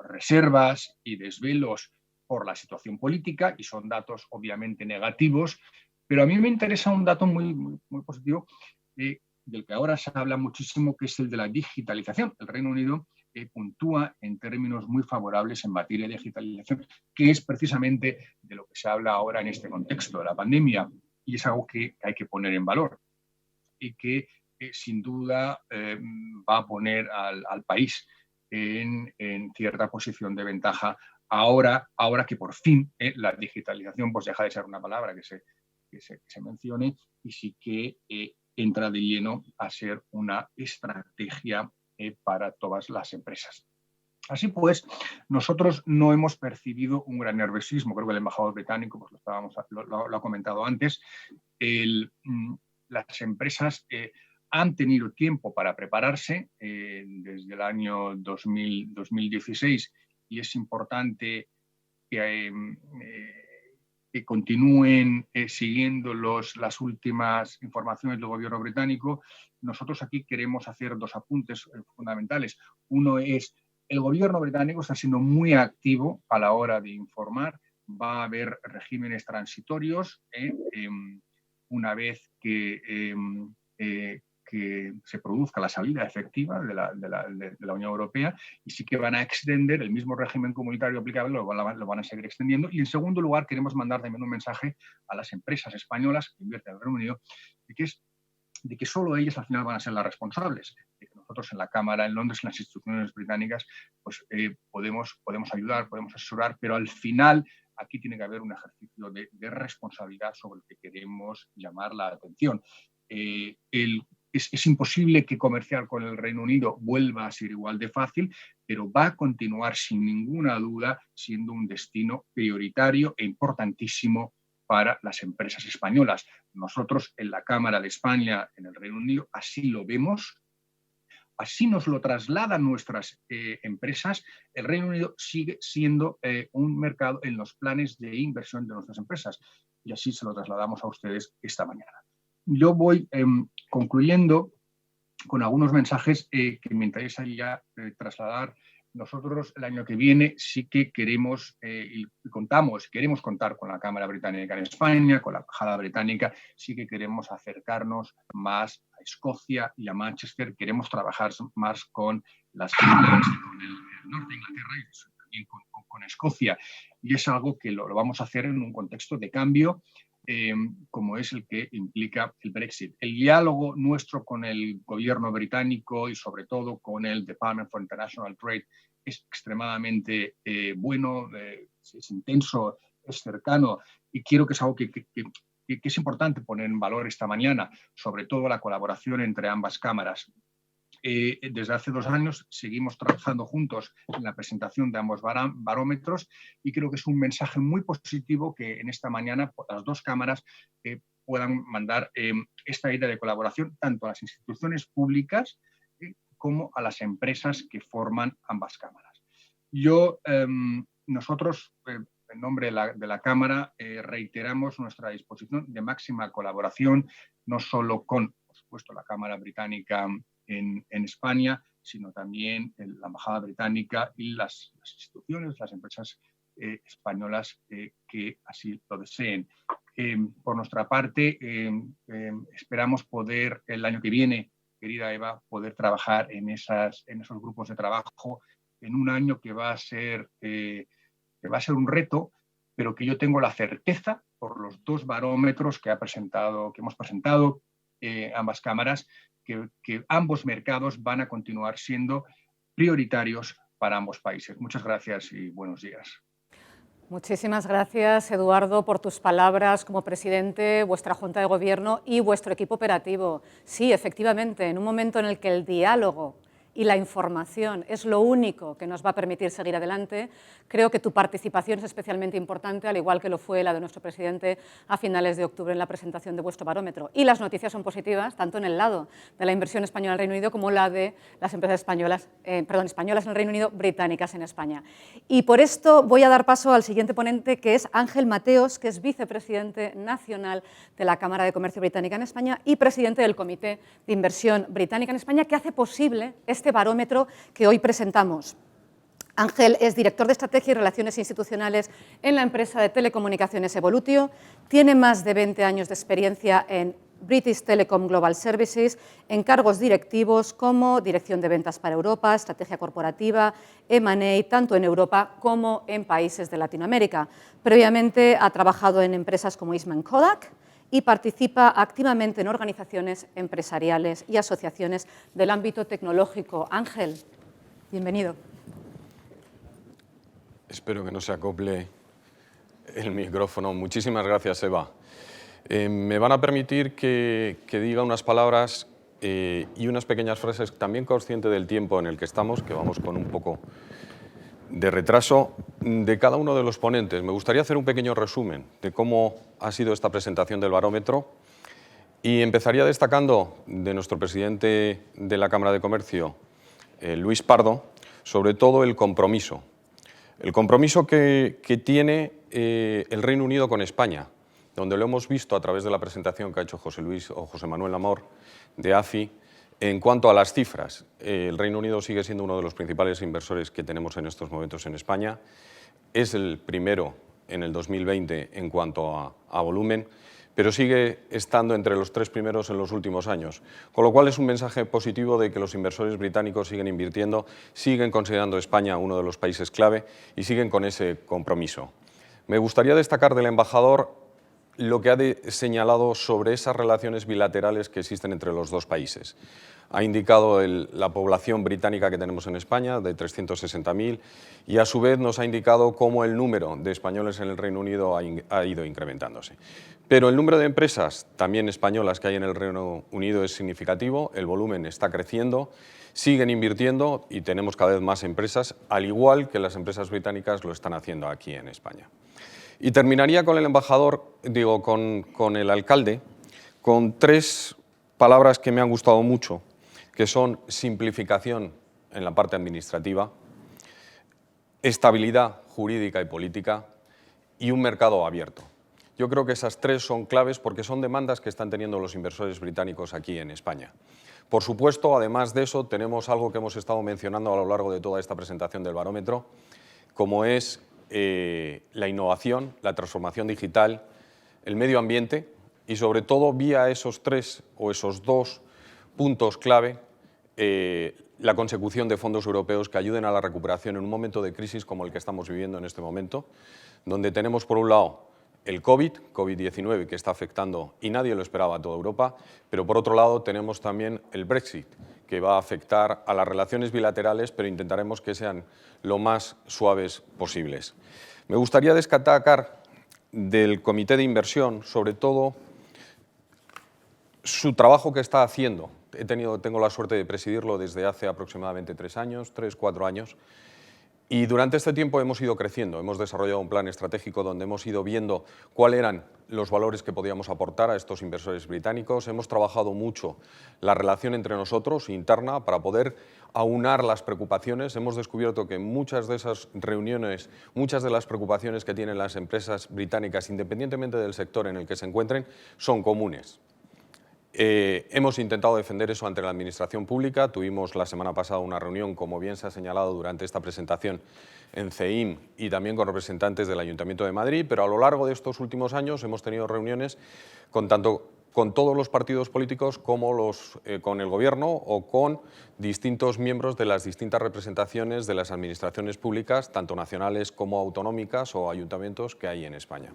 reservas y desvelos por la situación política, y son datos obviamente negativos, pero a mí me interesa un dato muy, muy, muy positivo, del que ahora se habla muchísimo, que es el de la digitalización. El Reino Unido puntúa en términos muy favorables en materia de digitalización, que es precisamente de lo que se habla ahora en este contexto de la pandemia, y es algo que hay que poner en valor y que sin duda va a poner al país en cierta posición de ventaja ahora que por fin la digitalización pues deja de ser una palabra que se mencione y sí que entra de lleno a ser una estrategia para todas las empresas. Así pues, nosotros no hemos percibido un gran nerviosismo. Creo que el embajador británico pues, lo ha comentado antes. Las empresas han tenido tiempo para prepararse desde el año 2016 y es importante que continúen siguiendo las últimas informaciones del gobierno británico. Nosotros aquí queremos hacer dos apuntes fundamentales. Uno es el gobierno británico está siendo muy activo a la hora de informar. Va a haber regímenes transitorios una vez que se produzca la salida efectiva de la Unión Europea y sí que van a extender el mismo régimen comunitario aplicable, lo van a seguir extendiendo. Y en segundo lugar, queremos mandar también un mensaje a las empresas españolas que invierten en el Reino Unido de que solo ellas al final van a ser las responsables. De que nosotros en la Cámara, en Londres, en las instituciones británicas, pues podemos ayudar, podemos asesorar, pero al final aquí tiene que haber un ejercicio de responsabilidad sobre el que queremos llamar la atención. Es imposible que comerciar con el Reino Unido vuelva a ser igual de fácil, pero va a continuar sin ninguna duda siendo un destino prioritario e importantísimo para las empresas españolas. Nosotros en la Cámara de España, en el Reino Unido, así lo vemos, así nos lo trasladan nuestras empresas. El Reino Unido sigue siendo un mercado en los planes de inversión de nuestras empresas y así se lo trasladamos a ustedes esta mañana. Yo voy concluyendo con algunos mensajes que me interesa ya trasladar. Nosotros el año que viene sí que queremos queremos contar con la Cámara Británica en España, con la Embajada Británica, sí que queremos acercarnos más a Escocia y a Manchester, queremos trabajar más con las islas, con el norte de Inglaterra y también con Escocia. Y es algo que lo vamos a hacer en un contexto de cambio como es el que implica el Brexit. El diálogo nuestro con el gobierno británico y sobre todo con el Department for International Trade es extremadamente bueno, es intenso, es cercano y quiero que es algo que es importante poner en valor esta mañana, sobre todo la colaboración entre ambas cámaras. Desde hace 2 años seguimos trabajando juntos en la presentación de ambos barómetros y creo que es un mensaje muy positivo que en esta mañana las dos cámaras puedan mandar esta idea de colaboración tanto a las instituciones públicas como a las empresas que forman ambas cámaras. Nosotros, en nombre de la Cámara, reiteramos nuestra disposición de máxima colaboración, no solo con, por supuesto, la Cámara Británica en España, sino también la Embajada Británica y las instituciones, las empresas españolas que así lo deseen. Por nuestra parte, esperamos poder el año que viene, querida Eva, poder trabajar en esos grupos de trabajo en un año que va a ser un reto, pero que yo tengo la certeza, por los 2 barómetros que hemos presentado ambas cámaras, que ambos mercados van a continuar siendo prioritarios para ambos países. Muchas gracias y buenos días. Muchísimas gracias, Eduardo, por tus palabras como presidente, vuestra Junta de Gobierno y vuestro equipo operativo. Sí, efectivamente, en un momento en el que el diálogo y la información es lo único que nos va a permitir seguir adelante, creo que tu participación es especialmente importante, al igual que lo fue la de nuestro presidente a finales de octubre en la presentación de vuestro barómetro. Y las noticias son positivas, tanto en el lado de la inversión española en el Reino Unido como la de las empresas españolas en el Reino Unido, británicas en España. Y por esto voy a dar paso al siguiente ponente, que es Ángel Mateos, que es vicepresidente nacional de la Cámara de Comercio Británica en España y presidente del Comité de Inversión Británica en España, que hace posible este barómetro que hoy presentamos. Ángel es director de Estrategia y Relaciones Institucionales en la empresa de telecomunicaciones Evolutio, tiene más de 20 años de experiencia en British Telecom Global Services, en cargos directivos como Dirección de Ventas para Europa, Estrategia Corporativa, M&A, tanto en Europa como en países de Latinoamérica. Previamente ha trabajado en empresas como Eastman Kodak y participa activamente en organizaciones empresariales y asociaciones del ámbito tecnológico. Ángel, bienvenido. Espero que no se acople el micrófono. Muchísimas gracias, Eva. Me van a permitir que diga unas palabras y unas pequeñas frases, también consciente del tiempo en el que estamos, que vamos con un poco de retraso, de cada uno de los ponentes. Me gustaría hacer un pequeño resumen de cómo ha sido esta presentación del barómetro y empezaría destacando de nuestro presidente de la Cámara de Comercio, Luis Pardo, sobre todo el compromiso. El compromiso que tiene el Reino Unido con España, donde lo hemos visto a través de la presentación que ha hecho José Luis o José Manuel Amor de AFI. En cuanto a las cifras, el Reino Unido sigue siendo uno de los principales inversores que tenemos en estos momentos en España. Es el primero en el 2020 en cuanto a volumen, pero sigue estando entre los 3 primeros en los últimos años. Con lo cual es un mensaje positivo de que los inversores británicos siguen invirtiendo, siguen considerando España uno de los países clave y siguen con ese compromiso. Me gustaría destacar del embajador lo que ha señalado sobre esas relaciones bilaterales que existen entre los dos países. Ha indicado la población británica que tenemos en España, de 360.000, y a su vez nos ha indicado cómo el número de españoles en el Reino Unido ha ido incrementándose. Pero el número de empresas, también españolas, que hay en el Reino Unido es significativo, el volumen está creciendo, siguen invirtiendo y tenemos cada vez más empresas, al igual que las empresas británicas lo están haciendo aquí en España. Y terminaría con el embajador, con el alcalde, con 3 palabras que me han gustado mucho, que son simplificación en la parte administrativa, estabilidad jurídica y política y un mercado abierto. Yo creo que esas 3 son claves porque son demandas que están teniendo los inversores británicos aquí en España. Por supuesto, además de eso, tenemos algo que hemos estado mencionando a lo largo de toda esta presentación del barómetro, como es la innovación, la transformación digital, el medio ambiente y sobre todo vía esos 3 o esos 2 puntos clave, la consecución de fondos europeos que ayuden a la recuperación en un momento de crisis como el que estamos viviendo en este momento, donde tenemos por un lado el COVID-19 que está afectando y nadie lo esperaba a toda Europa, pero por otro lado tenemos también el Brexit que va a afectar a las relaciones bilaterales, pero intentaremos que sean lo más suaves posibles. Me gustaría destacar del Comité de Inversión, sobre todo, su trabajo que está haciendo. Tengo la suerte de presidirlo desde hace aproximadamente 3 años, 3, 4 años, y durante este tiempo hemos ido creciendo, hemos desarrollado un plan estratégico donde hemos ido viendo cuáles eran los valores que podíamos aportar a estos inversores británicos. Hemos trabajado mucho la relación entre nosotros, interna, para poder aunar las preocupaciones. Hemos descubierto que muchas de esas reuniones, muchas de las preocupaciones que tienen las empresas británicas, independientemente del sector en el que se encuentren, son comunes. Hemos intentado defender eso ante la Administración Pública. Tuvimos la semana pasada una reunión, como bien se ha señalado durante esta presentación, en CEIM y también con representantes del Ayuntamiento de Madrid, pero a lo largo de estos últimos años hemos tenido reuniones tanto con todos los partidos políticos como con el Gobierno o con distintos miembros de las distintas representaciones de las administraciones públicas, tanto nacionales como autonómicas o ayuntamientos que hay en España.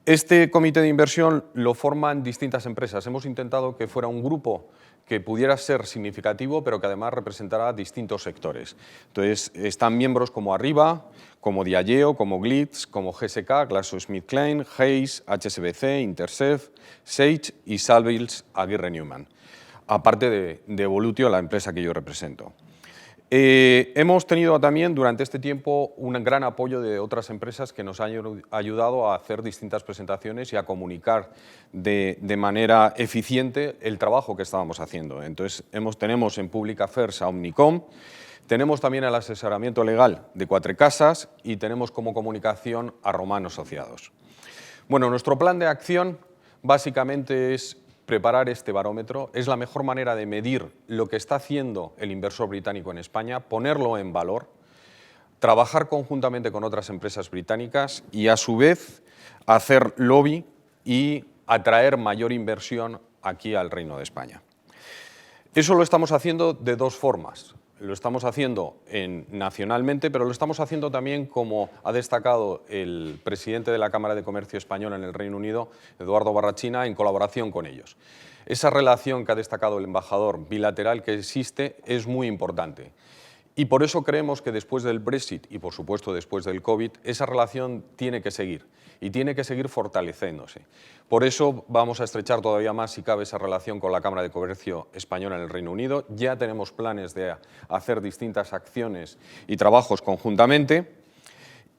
Este comité de inversión lo forman distintas empresas. Hemos intentado que fuera un grupo que pudiera ser significativo, pero que además representara distintos sectores. Entonces, están miembros como Arriba, como Diageo, como Glitz, como GSK, GlaxoSmithKline, Hayes, HSBC, Intercef, Sage y Savills Aguirre Newman, aparte de Evolutio, la empresa que yo represento. Hemos tenido también durante este tiempo un gran apoyo de otras empresas que nos han ayudado a hacer distintas presentaciones y a comunicar de manera eficiente el trabajo que estábamos haciendo. Entonces, tenemos en Public Affairs a Omnicom, tenemos también el asesoramiento legal de Quatre Casas y tenemos como comunicación a Romano Asociados. Bueno, nuestro plan de acción básicamente es preparar este barómetro. Es la mejor manera de medir lo que está haciendo el inversor británico en España, ponerlo en valor, trabajar conjuntamente con otras empresas británicas y, a su vez, hacer lobby y atraer mayor inversión aquí al Reino de España. Eso lo estamos haciendo de 2 formas. Lo estamos haciendo nacionalmente, pero lo estamos haciendo también, como ha destacado el presidente de la Cámara de Comercio Española en el Reino Unido, Eduardo Barrachina, en colaboración con ellos. Esa relación que ha destacado el embajador bilateral que existe es muy importante. Y por eso creemos que después del Brexit y, por supuesto, después del COVID, esa relación tiene que seguir y tiene que seguir fortaleciéndose. Por eso vamos a estrechar todavía más, si cabe, esa relación con la Cámara de Comercio Española en el Reino Unido. Ya tenemos planes de hacer distintas acciones y trabajos conjuntamente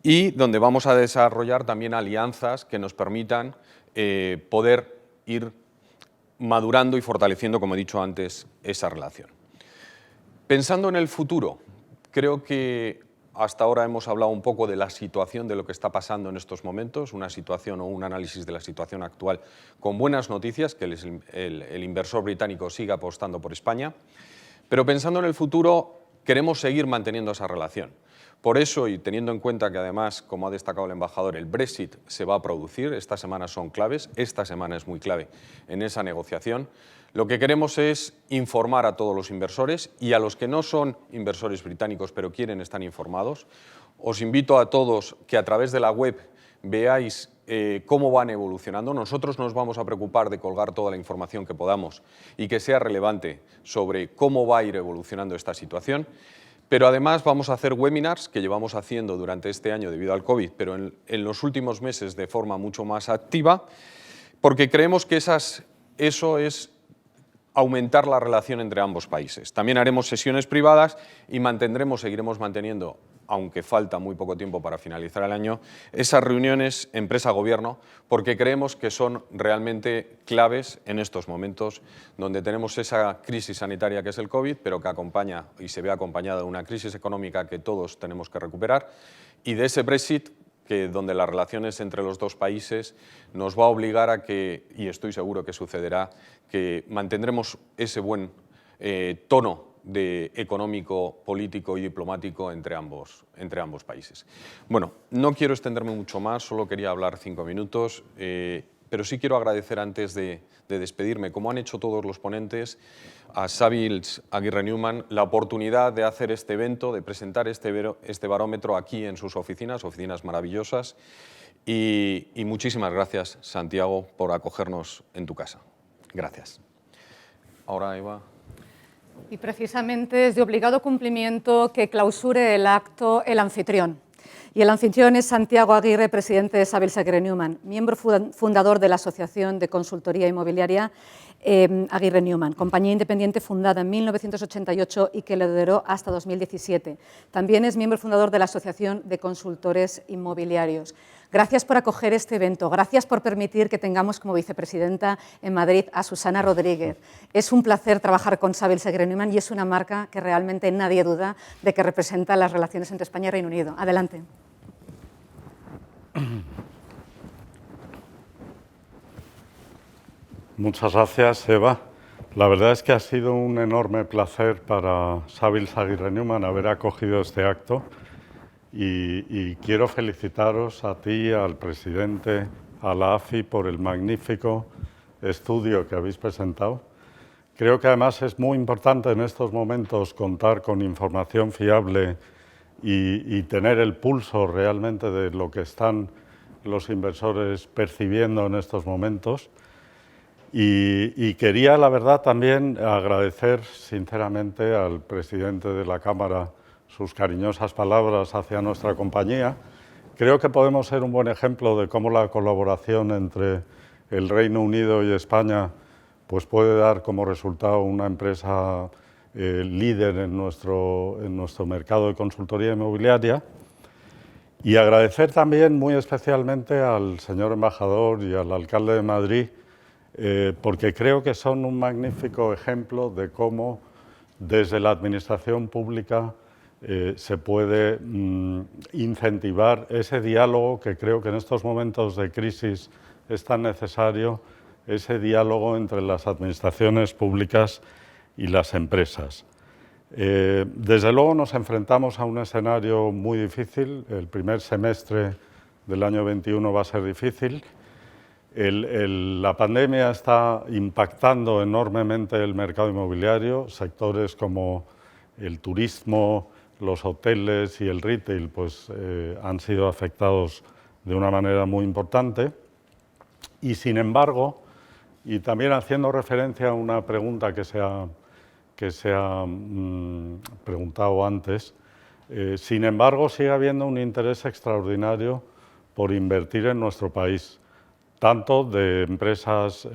y donde vamos a desarrollar también alianzas que nos permitan poder ir madurando y fortaleciendo, como he dicho antes, esa relación. Pensando en el futuro, creo que hasta ahora hemos hablado un poco de la situación, de lo que está pasando en estos momentos, una situación o un análisis de la situación actual con buenas noticias, que el inversor británico siga apostando por España, pero pensando en el futuro queremos seguir manteniendo esa relación. Por eso, y teniendo en cuenta que además, como ha destacado el embajador, el Brexit se va a producir, estas semanas son claves, esta semana es muy clave en esa negociación, lo que queremos es informar a todos los inversores y a los que no son inversores británicos pero quieren estar informados. Os invito a todos que a través de la web veáis cómo van evolucionando. Nosotros nos vamos a preocupar de colgar toda la información que podamos y que sea relevante sobre cómo va a ir evolucionando esta situación. Pero además vamos a hacer webinars que llevamos haciendo durante este año debido al COVID, pero en los últimos meses de forma mucho más activa, porque creemos que eso es aumentar la relación entre ambos países. También haremos sesiones privadas y seguiremos manteniendo, aunque falta muy poco tiempo para finalizar el año, esas reuniones empresa-gobierno, porque creemos que son realmente claves en estos momentos donde tenemos esa crisis sanitaria que es el COVID, pero que acompaña y se ve acompañada de una crisis económica que todos tenemos que recuperar, y de ese Brexit, donde las relaciones entre los dos países nos va a obligar a que, y estoy seguro que sucederá, que mantendremos ese buen tono económico, político y diplomático entre ambos países. Bueno, no quiero extenderme mucho más, solo quería hablar 5 minutos, pero sí quiero agradecer antes de despedirme, como han hecho todos los ponentes, a Savills Aguirre Newman la oportunidad de hacer este evento, de presentar este barómetro aquí en sus oficinas maravillosas, y muchísimas gracias, Santiago, por acogernos en tu casa. Gracias. Ahora, Eva. Y precisamente es de obligado cumplimiento que clausure el acto el anfitrión. Y el anfitrión es Santiago Aguirre, presidente de Savills Aguirre Newman, miembro fundador de la Asociación de Consultoría Inmobiliaria Aguirre Newman, compañía independiente fundada en 1988 y que le lideró hasta 2017. También es miembro fundador de la Asociación de Consultores Inmobiliarios. Gracias por acoger este evento, gracias por permitir que tengamos como vicepresidenta en Madrid a Susana Rodríguez. Es un placer trabajar con Savills Aguirre Newman y es una marca que realmente nadie duda de que representa las relaciones entre España y Reino Unido. Adelante. Muchas gracias, Eva. La verdad es que ha sido un enorme placer para Savills Aguirre Newman haber acogido este acto y quiero felicitaros a ti, al presidente, a la AFI por el magnífico estudio que habéis presentado. Creo que además es muy importante en estos momentos contar con información fiable y tener el pulso realmente de lo que están los inversores percibiendo en estos momentos. Y quería, la verdad, también agradecer sinceramente al presidente de la Cámara sus cariñosas palabras hacia nuestra compañía. Creo que podemos ser un buen ejemplo de cómo la colaboración entre el Reino Unido y España pues puede dar como resultado una empresa líder en nuestro mercado de consultoría inmobiliaria. Y agradecer también muy especialmente al señor embajador y al alcalde de Madrid, porque creo que son un magnífico ejemplo de cómo desde la administración pública se puede incentivar ese diálogo que creo que en estos momentos de crisis es tan necesario, ese diálogo entre las administraciones públicas y las empresas. Desde luego nos enfrentamos a un escenario muy difícil. El primer semestre del año 21 va a ser difícil. La pandemia está impactando enormemente el mercado inmobiliario. Sectores como el turismo, los hoteles y el retail pues, han sido afectados de una manera muy importante. Y sin embargo, y también haciendo referencia a una pregunta que que se ha preguntado antes. Sin embargo, sigue habiendo un interés extraordinario por invertir en nuestro país, tanto de empresas,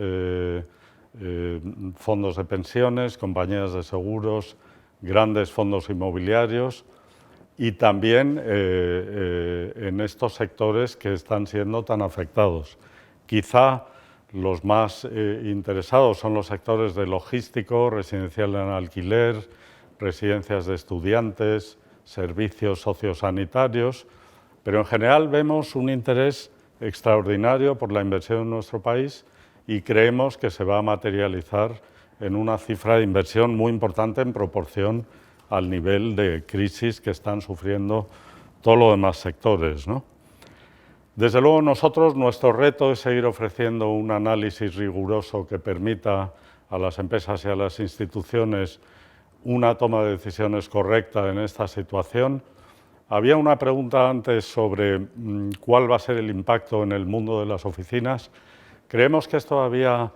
fondos de pensiones, compañías de seguros, grandes fondos inmobiliarios y también en estos sectores que están siendo tan afectados. Quizá los más interesados son los sectores de logístico, residencial en alquiler, residencias de estudiantes, servicios sociosanitarios, pero en general vemos un interés extraordinario por la inversión en nuestro país y creemos que se va a materializar en una cifra de inversión muy importante en proporción al nivel de crisis que están sufriendo todos los demás sectores, ¿no? Desde luego nosotros, nuestro reto es seguir ofreciendo un análisis riguroso que permita a las empresas y a las instituciones una toma de decisiones correcta en esta situación. Había una pregunta antes sobre cuál va a ser el impacto en el mundo de las oficinas. Creemos que es todavía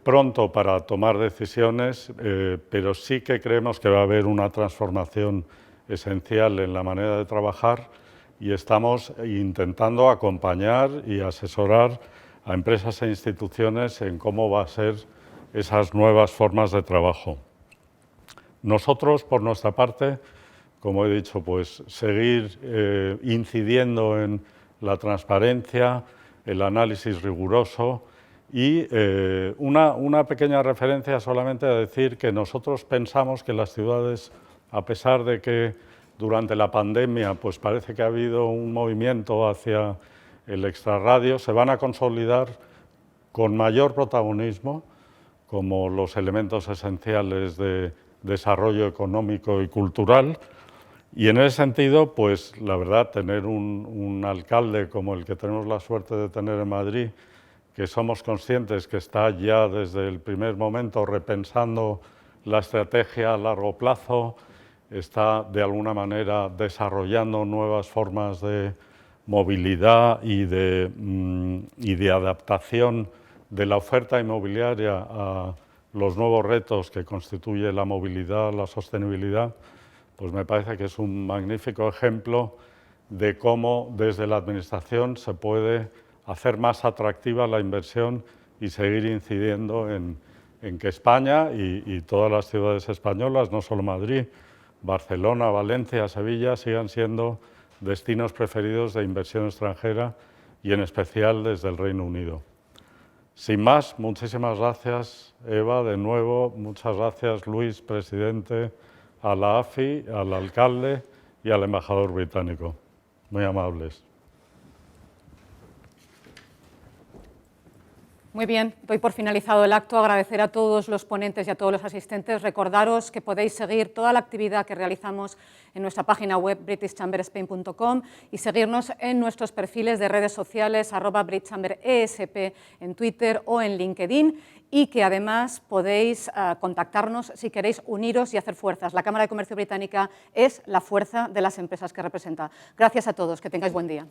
pronto para tomar decisiones, pero sí que creemos que va a haber una transformación esencial en la manera de trabajar y estamos intentando acompañar y asesorar a empresas e instituciones en cómo va a ser esas nuevas formas de trabajo. Nosotros, por nuestra parte, como he dicho, pues seguir incidiendo en la transparencia, el análisis riguroso y una pequeña referencia solamente a decir que nosotros pensamos que las ciudades, a pesar de que durante la pandemia pues parece que ha habido un movimiento hacia el extrarradio, se van a consolidar con mayor protagonismo como los elementos esenciales de desarrollo económico y cultural. Y en ese sentido, pues la verdad, tener un alcalde como el que tenemos la suerte de tener en Madrid, que somos conscientes que está ya desde el primer momento repensando la estrategia a largo plazo, está de alguna manera desarrollando nuevas formas de movilidad y de adaptación de la oferta inmobiliaria a los nuevos retos que constituye la movilidad, la sostenibilidad, pues me parece que es un magnífico ejemplo de cómo desde la Administración se puede hacer más atractiva la inversión y seguir incidiendo en que España y todas las ciudades españolas, no solo Madrid, Barcelona, Valencia, Sevilla, sigan siendo destinos preferidos de inversión extranjera y en especial desde el Reino Unido. Sin más, muchísimas gracias, Eva, de nuevo. Muchas gracias, Luis, presidente, a la AFI, al alcalde y al embajador británico. Muy amables. Muy bien, doy por finalizado el acto. Agradecer a todos los ponentes y a todos los asistentes. Recordaros que podéis seguir toda la actividad que realizamos en nuestra página web britishchamberspain.com y seguirnos en nuestros perfiles de redes sociales @britchamberesp en Twitter o en LinkedIn y que además podéis contactarnos si queréis uniros y hacer fuerzas. La Cámara de Comercio Británica es la fuerza de las empresas que representa. Gracias a todos, que tengáis buen día.